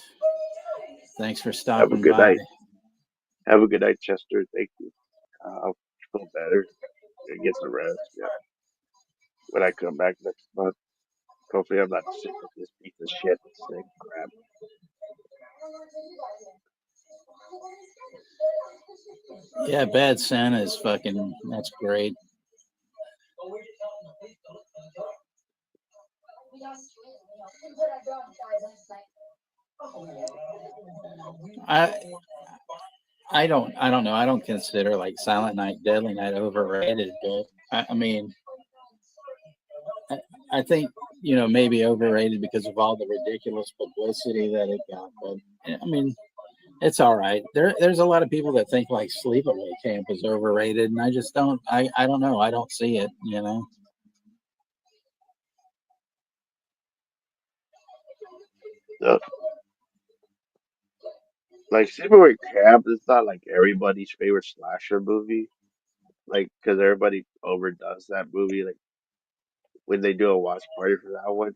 Thanks for Have a stopping good by. night. Have a good night, Chester. Thank you. I'll feel better and get some rest. Yeah, when I come back next month, hopefully I'm not sick of this piece of shit. Sick crap. Yeah, Bad Santa is fucking. That's great. I I don't know. I don't consider like Silent Night, Deadly Night overrated, but I mean, I, I think maybe overrated because of all the ridiculous publicity that it got. But I mean, it's all right. There's a lot of people that think like Sleepaway Camp is overrated, and I just don't. I don't know. I don't see it. So, like Sleepaway Camp is not like everybody's favorite slasher movie. Like, because everybody overdoes that movie. Like when they do a watch party for that one.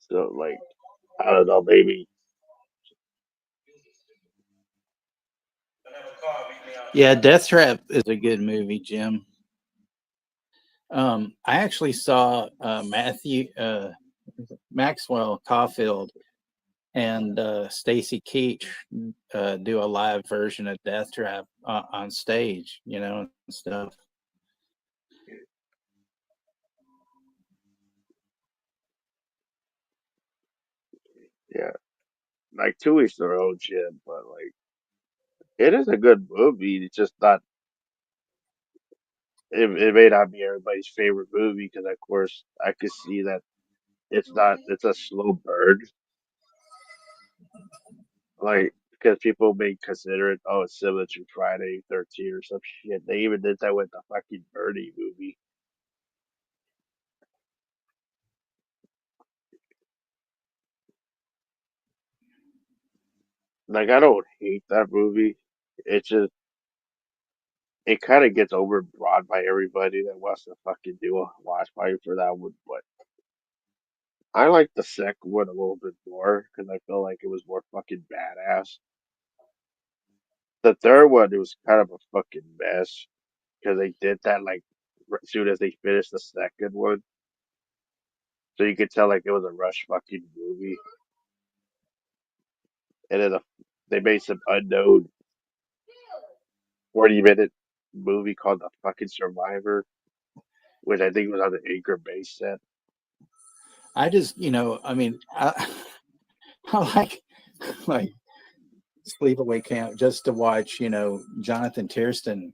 So like, I don't know, maybe. Yeah, Death Trap is a good movie, Jim. I actually saw Matthew Maxwell Caulfield and Stacy Keach do a live version of Death Trap on stage, and stuff. Yeah, like to each their own shit, but like it is a good movie. It's just not. It may not be everybody's favorite movie because, of course, I could see that it's not. It's a slow burn. Like because people may consider it, oh, it's similar to Friday 13 or some shit. They even did that with the fucking Birdie movie. Like I don't hate that movie. It's just it kind of gets overbroad by everybody that wants to fucking do a watch party for that one. But I like the second one a little bit more because I feel like it was more fucking badass. The third one, it was kind of a fucking mess because they did that like as soon as they finished the second one, so you could tell like it was a rush fucking movie. And then they made some unknown 40-minute movie called The Fucking Survivor, which I think was on the Anchor base set. I just, I mean, I like sleepaway camp just to watch, Jonathan Tiersten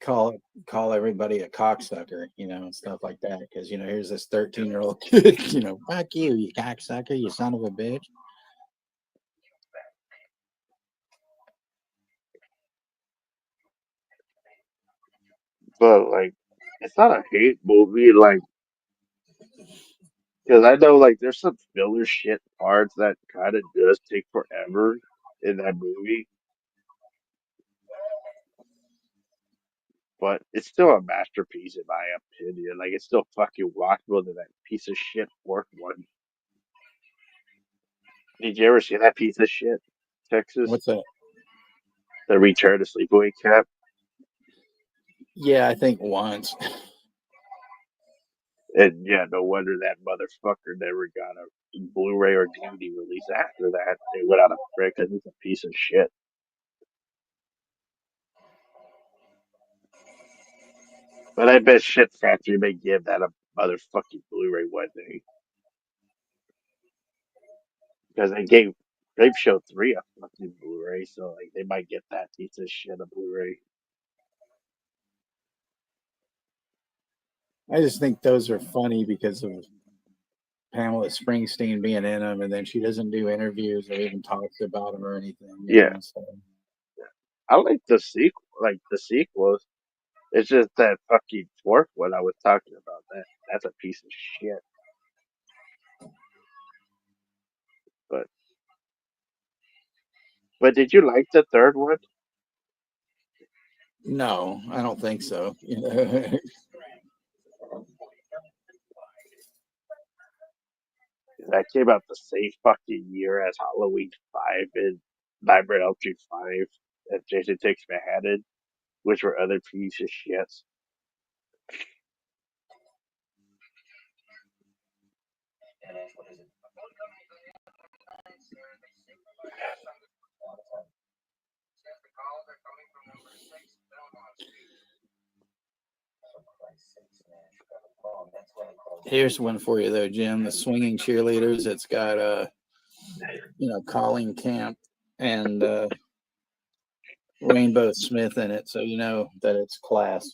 call call everybody a cocksucker, and stuff like that. Because here's this 13-year-old kid, fuck you, you cocksucker, you son of a bitch. But like, it's not a hate movie, like, because I know like there's some filler shit parts that kind of does take forever in that movie, but it's still a masterpiece in my opinion. Like, it's still fucking watchable than that piece of shit fourth one. Did you ever see that piece of shit, Texas? What's that? The Return to Sleepaway Camp? Yeah, I think once. And yeah, no wonder that motherfucker never got a Blu-ray or DVD release after that. It went out of brick because it's a piece of shit. But I bet Shit Factory may give that a motherfucking Blu-ray one day. Because they gave Grape Show 3 a fucking Blu-ray, so like they might get that piece of shit a Blu-ray. I just think those are funny because of Pamela Springsteen being in them, and then she doesn't do interviews or even talks about them or anything. Yeah. So. I like the sequels. It's just that fucking fourth one I was talking about. That's a piece of shit. But did you like the third one? No, I don't think so. That came out the same fucking year as Halloween 5 and Nightmare on Elm Street 5 and Jason Takes Manhattan, which were other pieces of shits. Here's one for you though, Jim. The Swinging Cheerleaders. It's got Colleen Camp and Rainbow Smith in it, so you know that it's class.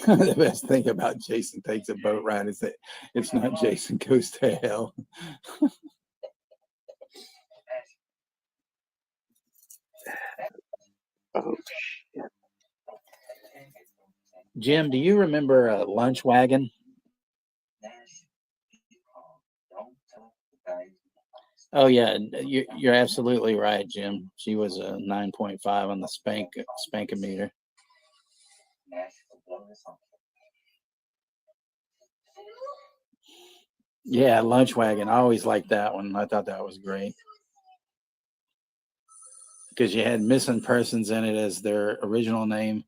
The best thing about Jason Takes a Boat Ride is that it's not Jason Goes to Hell. Oh shit. Jim, do you remember Lunch Wagon? Oh yeah, you're absolutely right, Jim. She was a 9.5 on the spankometer. Yeah, Lunch Wagon. I always liked that one. I thought that was great because you had Missing Persons in it as their original name,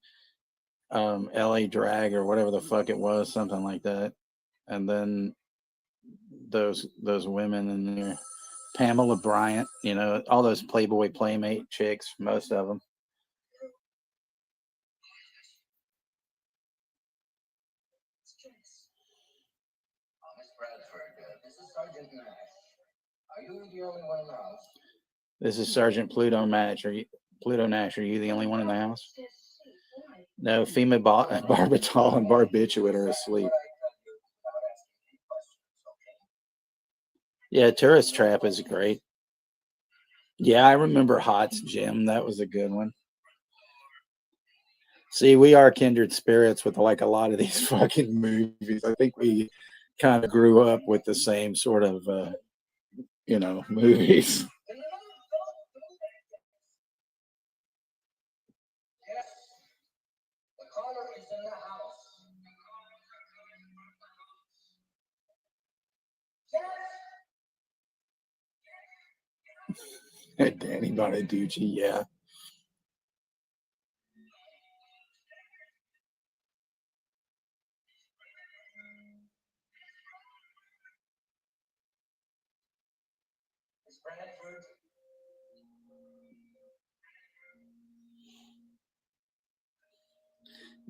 L.A. Drag or whatever the fuck it was, something like that, and then those women in there, Pamela Bryant, all those Playboy Playmate chicks, most of them. This is Sergeant Pluto Nash. Pluto Nash? Are you the only one in the house? No, FEMA Barbital and Barbiturate are asleep. Yeah, Tourist Trap is great. Yeah, I remember Hots, Jim. That was a good one. See, we are kindred spirits with like a lot of these fucking movies. I think we kind of grew up with the same sort of, movies. Danny Bonaducci, yeah.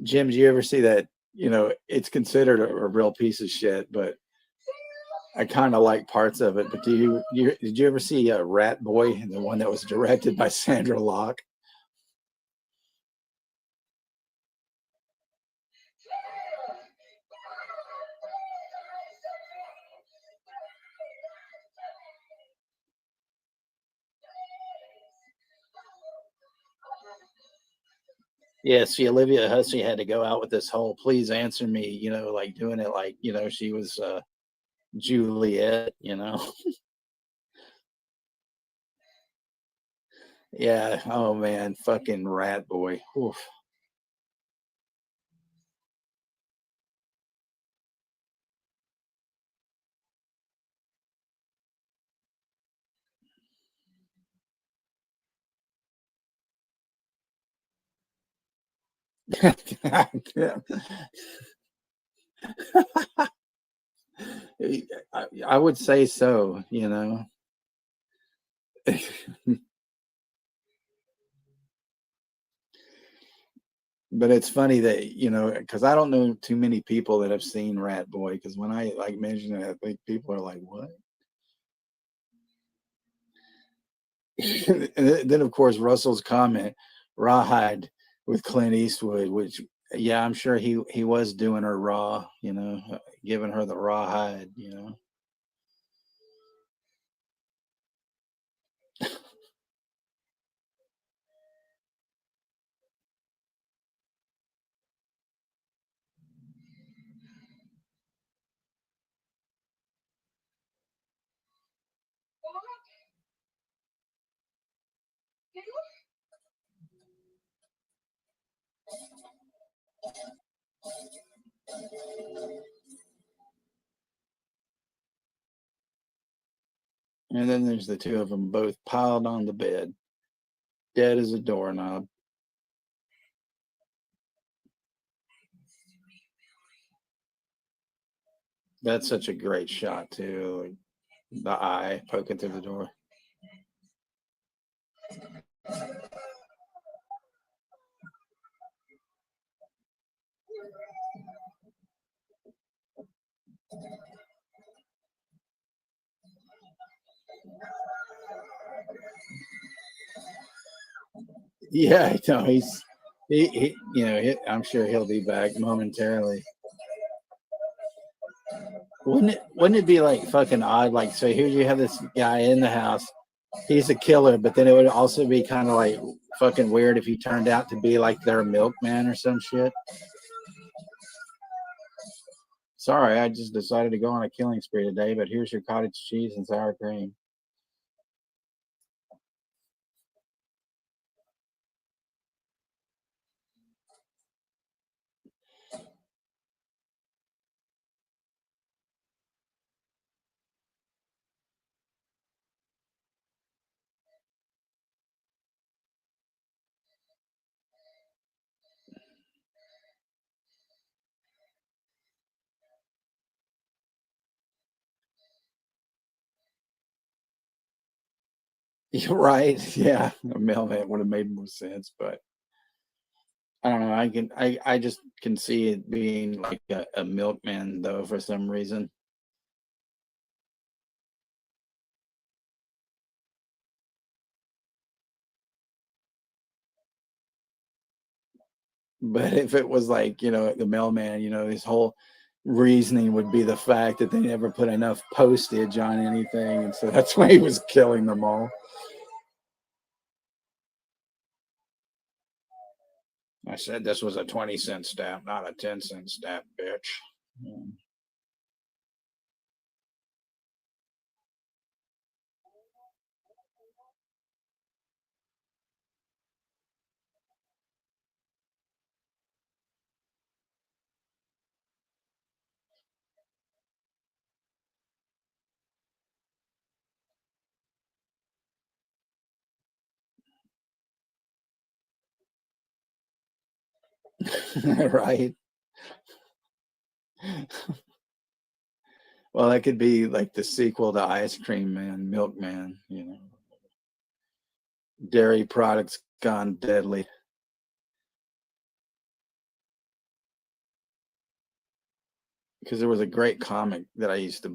Jim, do you ever see that? It's considered a real piece of shit, but I kind of like parts of it. But did you ever see Rat Boy, the one that was directed by Sandra Locke? Yeah, see, Olivia Hussey had to go out with this whole "please answer me," like doing it like she was Juliet, Yeah. Oh man, fucking Rat Boy. Oof. I would say so. But it's funny that because I don't know too many people that have seen Rat Boy. Because when I like mention it, I think people are like, "What?" And then of course Russell's comment, "Rawhide" with Clint Eastwood, which yeah, I'm sure he was doing her raw, giving her the rawhide. And then there's the two of them both piled on the bed, dead as a doorknob. That's such a great shot too. The eye poking through the door. Yeah, no, I'm sure he'll be back momentarily. Wouldn't it be like fucking odd? Like, so here you have this guy in the house, he's a killer, but then it would also be kind of like fucking weird if he turned out to be like their milkman or some shit. Sorry, I just decided to go on a killing spree today, but here's your cottage cheese and sour cream. You're right. Yeah, a mailman would have made more sense, but I don't know. I just can see it being like a milkman though for some reason. But if it was like, the mailman, his whole reasoning would be the fact that they never put enough postage on anything. And so that's why he was killing them all. I said this was a 20-cent stamp, not a 10-cent stamp, bitch. Right. Well, that could be like the sequel to Ice Cream Man, Milkman, Dairy products gone deadly. Because there was a great comic that I used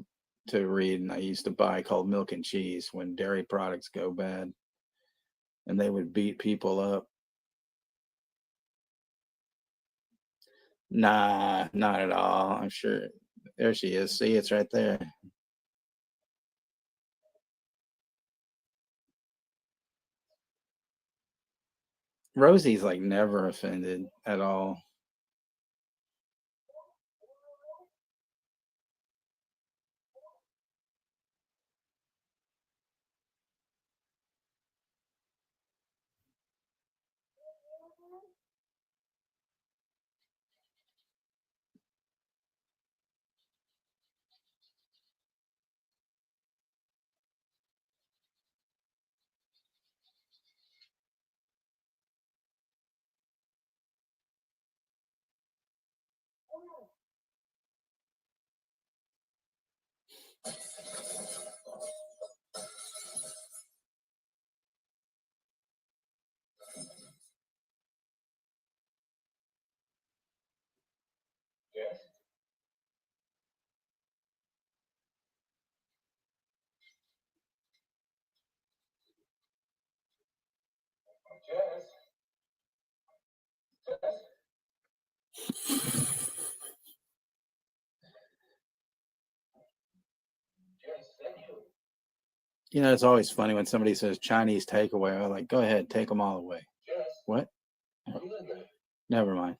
to read and I used to buy called Milk and Cheese when dairy products go bad. And they would beat people up. Nah, not at all. I'm sure. There she is. See, it's right there. Rosie's like never offended at all. It's always funny when somebody says Chinese takeaway. I'm like, go ahead, take them all away. What? Oh, never mind.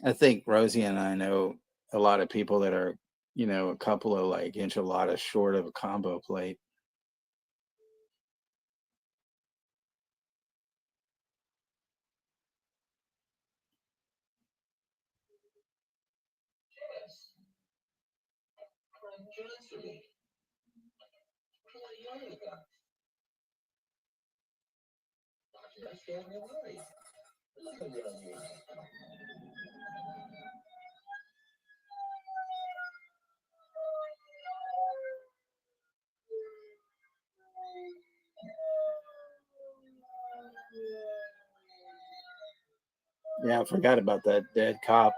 I think Rosie and I know a lot of people that are, a couple of like enchiladas short of a combo plate. Yeah, I forgot about that dead cop.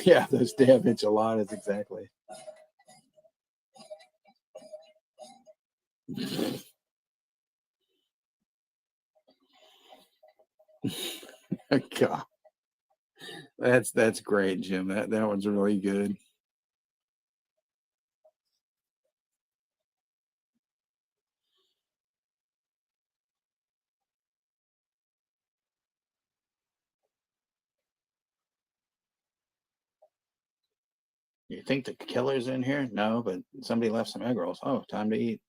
Yeah, those damn enchiladas, exactly. God, that's great, Jim. That one's really good. You think the killer's in here? No, but somebody left some egg rolls. Oh, time to eat.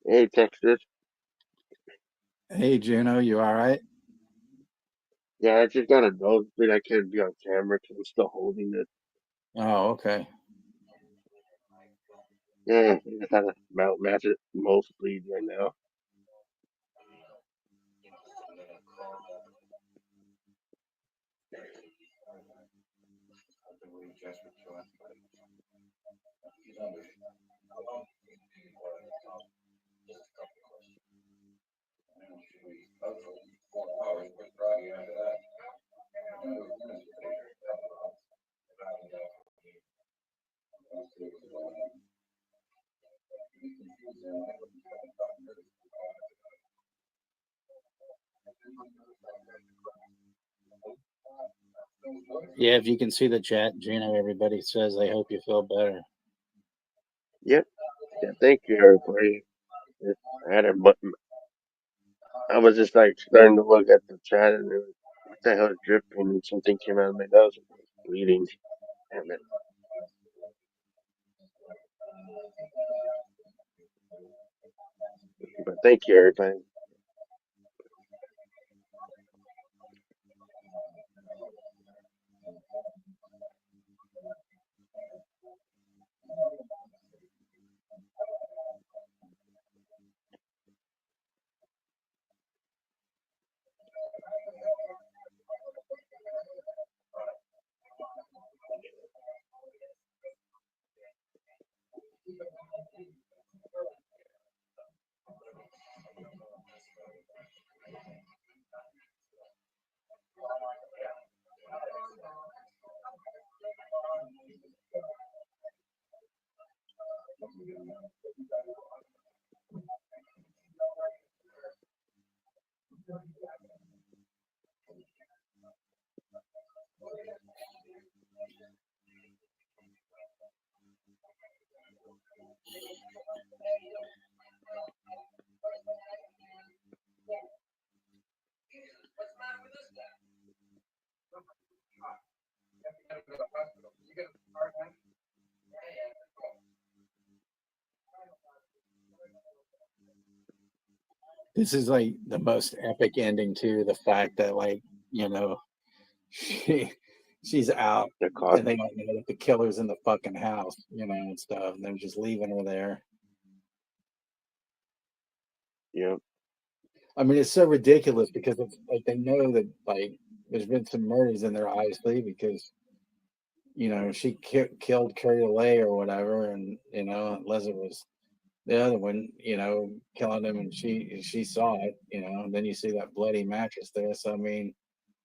Hey, Texas. Hey, Juno, you all right? Yeah, I just got a nosebleed. I can't be on camera because I'm still holding it. Oh, okay. Yeah, he just had a mouth massive most bleed right now. Yeah, if you can see the chat, Gino, everybody says they hope you feel better. Yep. Yeah, thank you, everybody. I had a button. I was just like starting to look at the chat and it was, what the hell is dripping and something came out of my nose and it was bleeding. Damn it. But thank you, everybody. This is like the most epic ending too. The fact that like, you know, she she's out The cost. and they don't know that the killer's in the fucking house, you know, and stuff. And they're just leaving her there. Yep. I mean, it's so ridiculous because it's like they know that like there's been some murders in there, obviously, because you know she killed Curry Lay or whatever, and you know, unless it was the other one, you know, killing him, and she saw it, you know, and then you see that bloody mattress there. So I mean,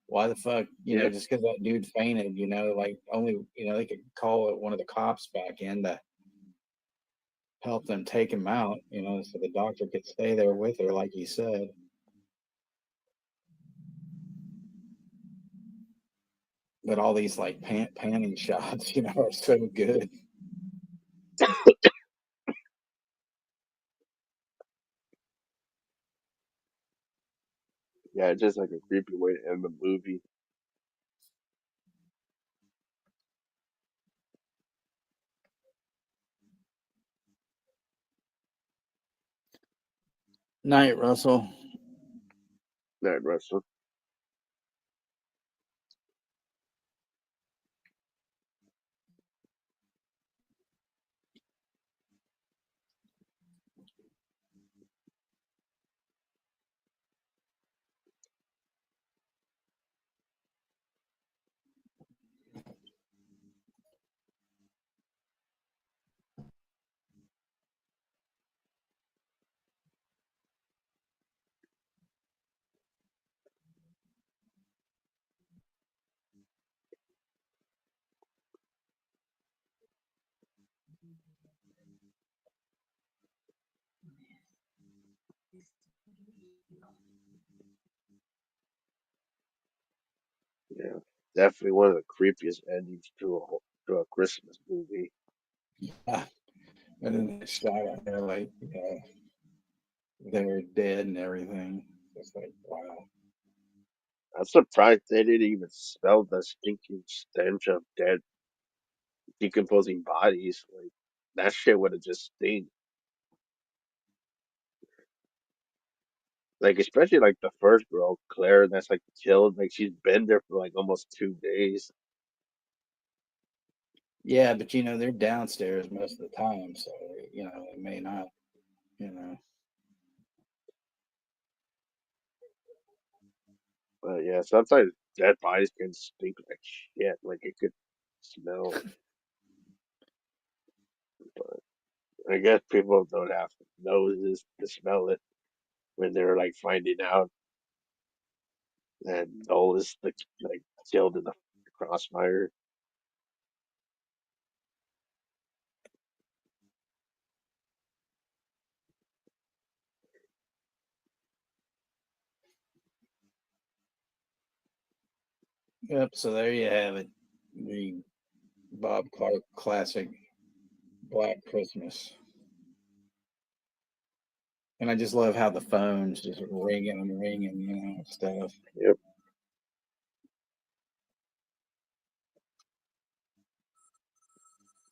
why the fuck, you know, Yep. just because that dude fainted, you know, like only, you know, they could call it one of the cops back in to help them take him out, you know, so the doctor could stay there with her, like you said. But all these like panning shots, you know, are so good. Yeah, it's just like a creepy way to end the movie. Night, Russell. Night, Russell. Yeah. Definitely one of the creepiest endings to a Christmas movie. Yeah. And then they shot at her like, you know, they were dead and everything. It's like, wow. I'm surprised they didn't even smell the stinking stench of dead, decomposing bodies. Like that shit would have just stayed. Like especially like the first girl, Claire, that's like killed. Like she's been there for like almost 2 days. Yeah, but they're downstairs most of the time, so it may not. You know. But yeah, sometimes dead bodies can stink like shit. Like it could smell. But I guess people don't have noses to smell it when they're like finding out that Noel is like killed in the crossfire. Yep. So there you have it. The Bob Clark classic Black Christmas. And I just love how the phone's just ringing and ringing, stuff. Yep.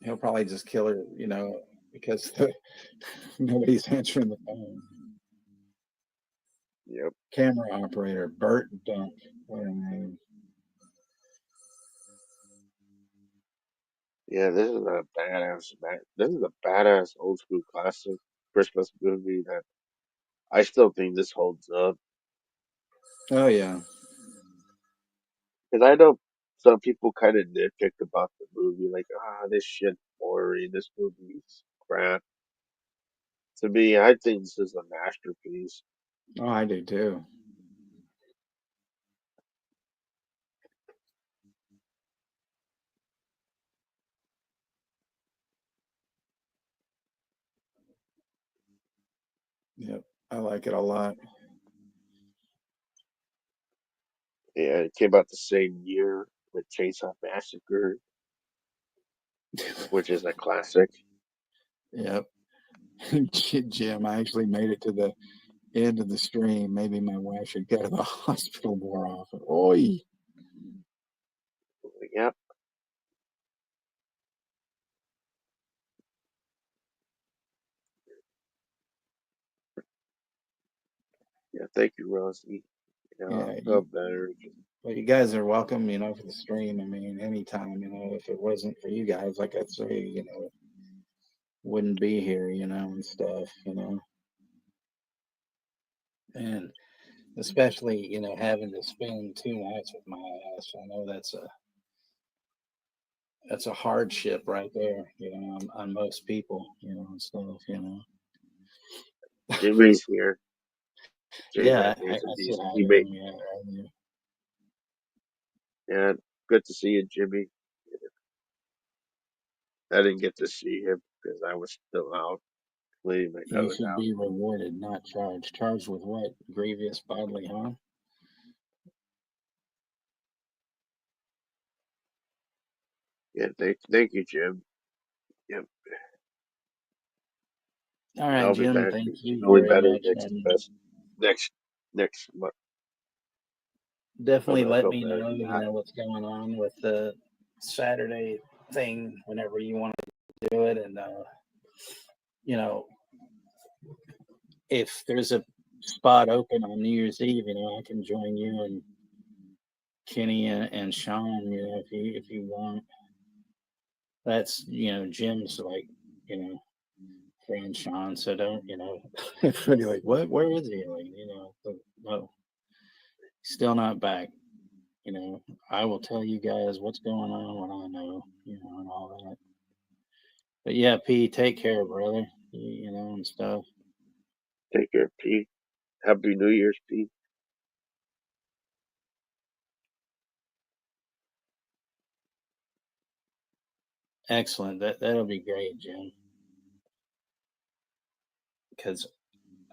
He'll probably just kill her, because nobody's answering the phone. Yep. Camera operator, Bert Dunk. What a name. Yeah, this is a badass. This is a badass old school classic Christmas movie that I still think this holds up. Oh, yeah. Because I know some people kind of nitpick about the movie, like, this shit boring. This movie's crap. To me, I think this is a masterpiece. Oh, I do too. Yep. I like it a lot. Yeah, it came out the same year with Chainsaw Massacre, which is a classic. Yep. Jim, I actually made it to the end of the stream. Maybe my wife should go to the hospital more often. Oi. Yep. Yeah, thank you, Rosie. Yeah. I felt better. Well, you guys are welcome, for the stream. I mean, anytime, if it wasn't for you guys, like I say, wouldn't be here, and stuff, And especially, having to spend 2 nights with my ass. I know that's a hardship right there, on most people, and stuff. Jimmy's here. Jimmy Yeah, had made I some said decent. hi He to made. him, yeah, earlier. Yeah, good to see you, Jimmy. I didn't get to see him because I was still out cleaning my You nose should out. be rewarded, not charged. Charged with what? Grievous bodily harm? Yeah, thank you, Jim. Yep. All right, I'll be Jim, back thank you feeling very better much. And next month. I'm definitely gonna let feel me better know, than that. what's going on with the Saturday thing whenever you want to do it. And, you know, if there's a spot open on New Year's Eve, I can join you and Kenny and Sean, if you want. That's, Jim's like, you know, friend Sean. So don't, everybody like, what? Where is he? Like, but no, still not back. I will tell you guys what's going on when I know, and all that. But yeah, P, take care, brother. And stuff. Take care, Pete. Happy New Year's, Pete. Excellent. That'll be great, Jim. Because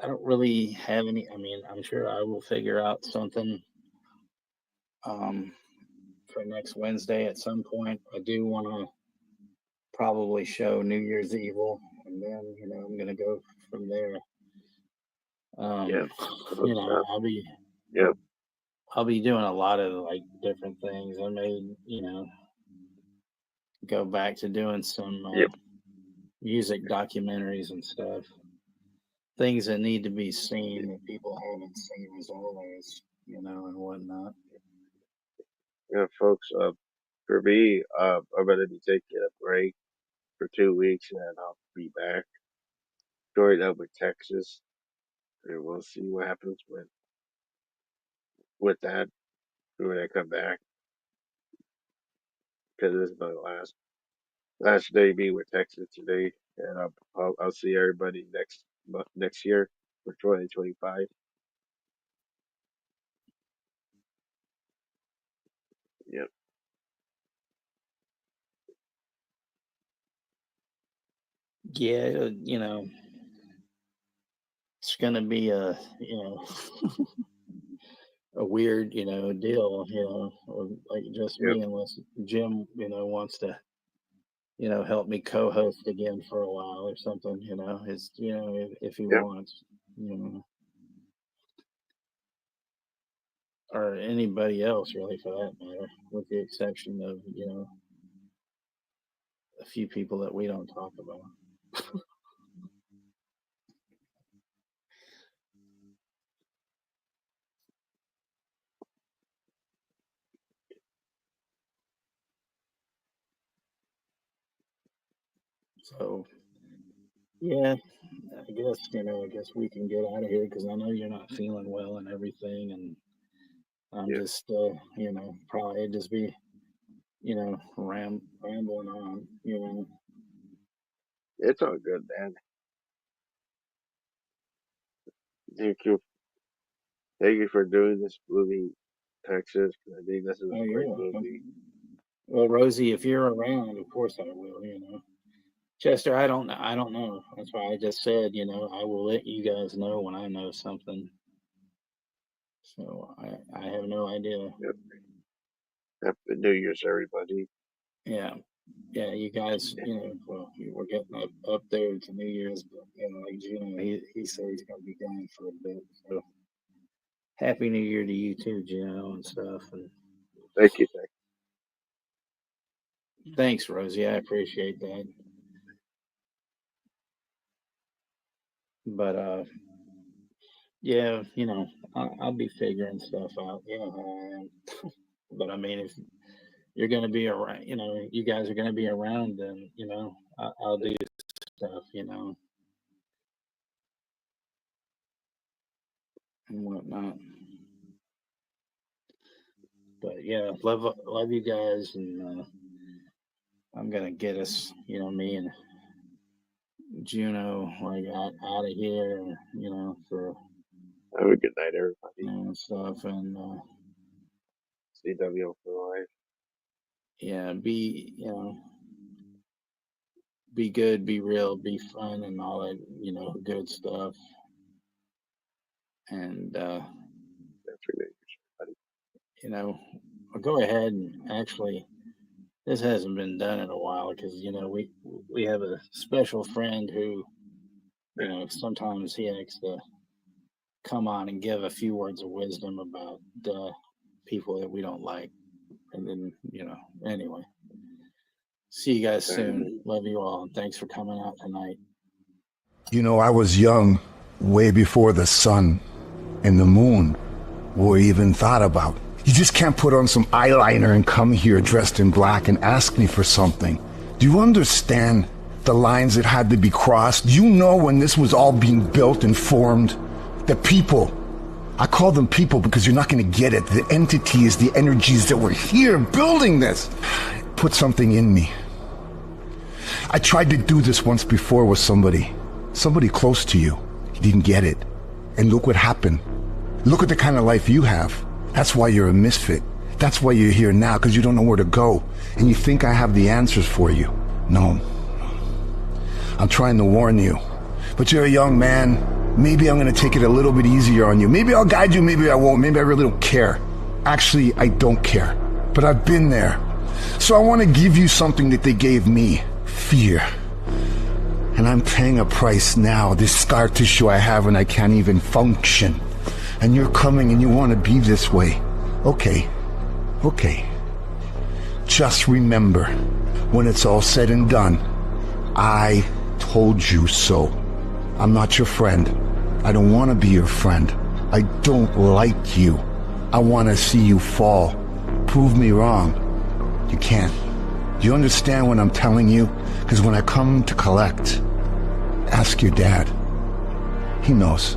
I don't really have any. I mean, I'm sure I will figure out something um, for next Wednesday at some point. I do want to probably show New Year's Evil, and then I'm gonna go from there. Yeah. I'll be Yeah. I'll be doing a lot of like different things. I may go back to doing some Yep. music documentaries and stuff. Things that need to be seen that people haven't seen as always, and whatnot. Yeah, folks. For me, I'm gonna be taking a break for 2 weeks, and then I'll be back. Join up with Texas, and we'll see what happens with that when I come back. Because this is my last day being with Texas today, and I'll see everybody next year for 2025. Yep. Yeah, it's gonna be a a weird, deal, or like just Yep. me, unless Jim, wants to, help me co-host again for a while or something, if he Yep. wants, or anybody else really for that matter, with the exception of, a few people that we don't talk about. So, yeah, I guess we can get out of here because I know you're not feeling well and everything, and I'm Yep. just, probably just be, rambling on, It's all good, man. Thank you. Thank you for doing this movie, Texas. I think this is Oh, a you're great welcome. movie. Well, Rosie, if you're around, of course I will, Chester, I don't know. That's why I just said, I will let you guys know when I know something. So I have no idea. Yep. Happy New Year's, everybody. Yeah. Yeah, you guys, well, we're getting up there to New Year's, but like Juno, he said he's gonna be gone for a bit. So Happy New Year to you too, Juno, and stuff. And Thank you. thanks, Rosie. I appreciate that. But yeah, I'll be figuring stuff out. Yeah, I am. But I mean, if you're gonna be around, you guys are gonna be around, then I'll do stuff, and whatnot. But yeah, love you guys, and I'm gonna get us, me and Juno, like out of here, for Have a good night, everybody. and stuff, and CW for life. yeah, be good, be real, be fun, and all that, good stuff. And I'll go ahead and actually, this hasn't been done in a while because we have a special friend who, sometimes he likes to come on and give a few words of wisdom about people that we don't like, and then anyway. See you guys soon. Love you all, and thanks for coming out tonight. I was young way before the sun and the moon were even thought about. You just can't put on some eyeliner and come here dressed in black and ask me for something. Do you understand the lines that had to be crossed? Do you know when this was all being built and formed? The people. I call them people because you're not going to get it. The entities, the energies that were here building this. Put something in me. I tried to do this once before with somebody close to you. You didn't get it. And look what happened. Look at the kind of life you have. That's why you're a misfit. That's why you're here now, because you don't know where to go. And you think I have the answers for you. No. I'm trying to warn you. But you're a young man. Maybe I'm going to take it a little bit easier on you. Maybe I'll guide you, maybe I won't. Maybe I really don't care. Actually, I don't care. But I've been there. So I want to give you something that they gave me. Fear. And I'm paying a price now. This scar tissue I have when I can't even function. And you're coming and you want to be this way. Okay. Just remember, when it's all said and done, I told you so. I'm not your friend. I don't want to be your friend. I don't like you. I want to see you fall. Prove me wrong. You can't. Do you understand what I'm telling you? Because when I come to collect, ask your dad. He knows.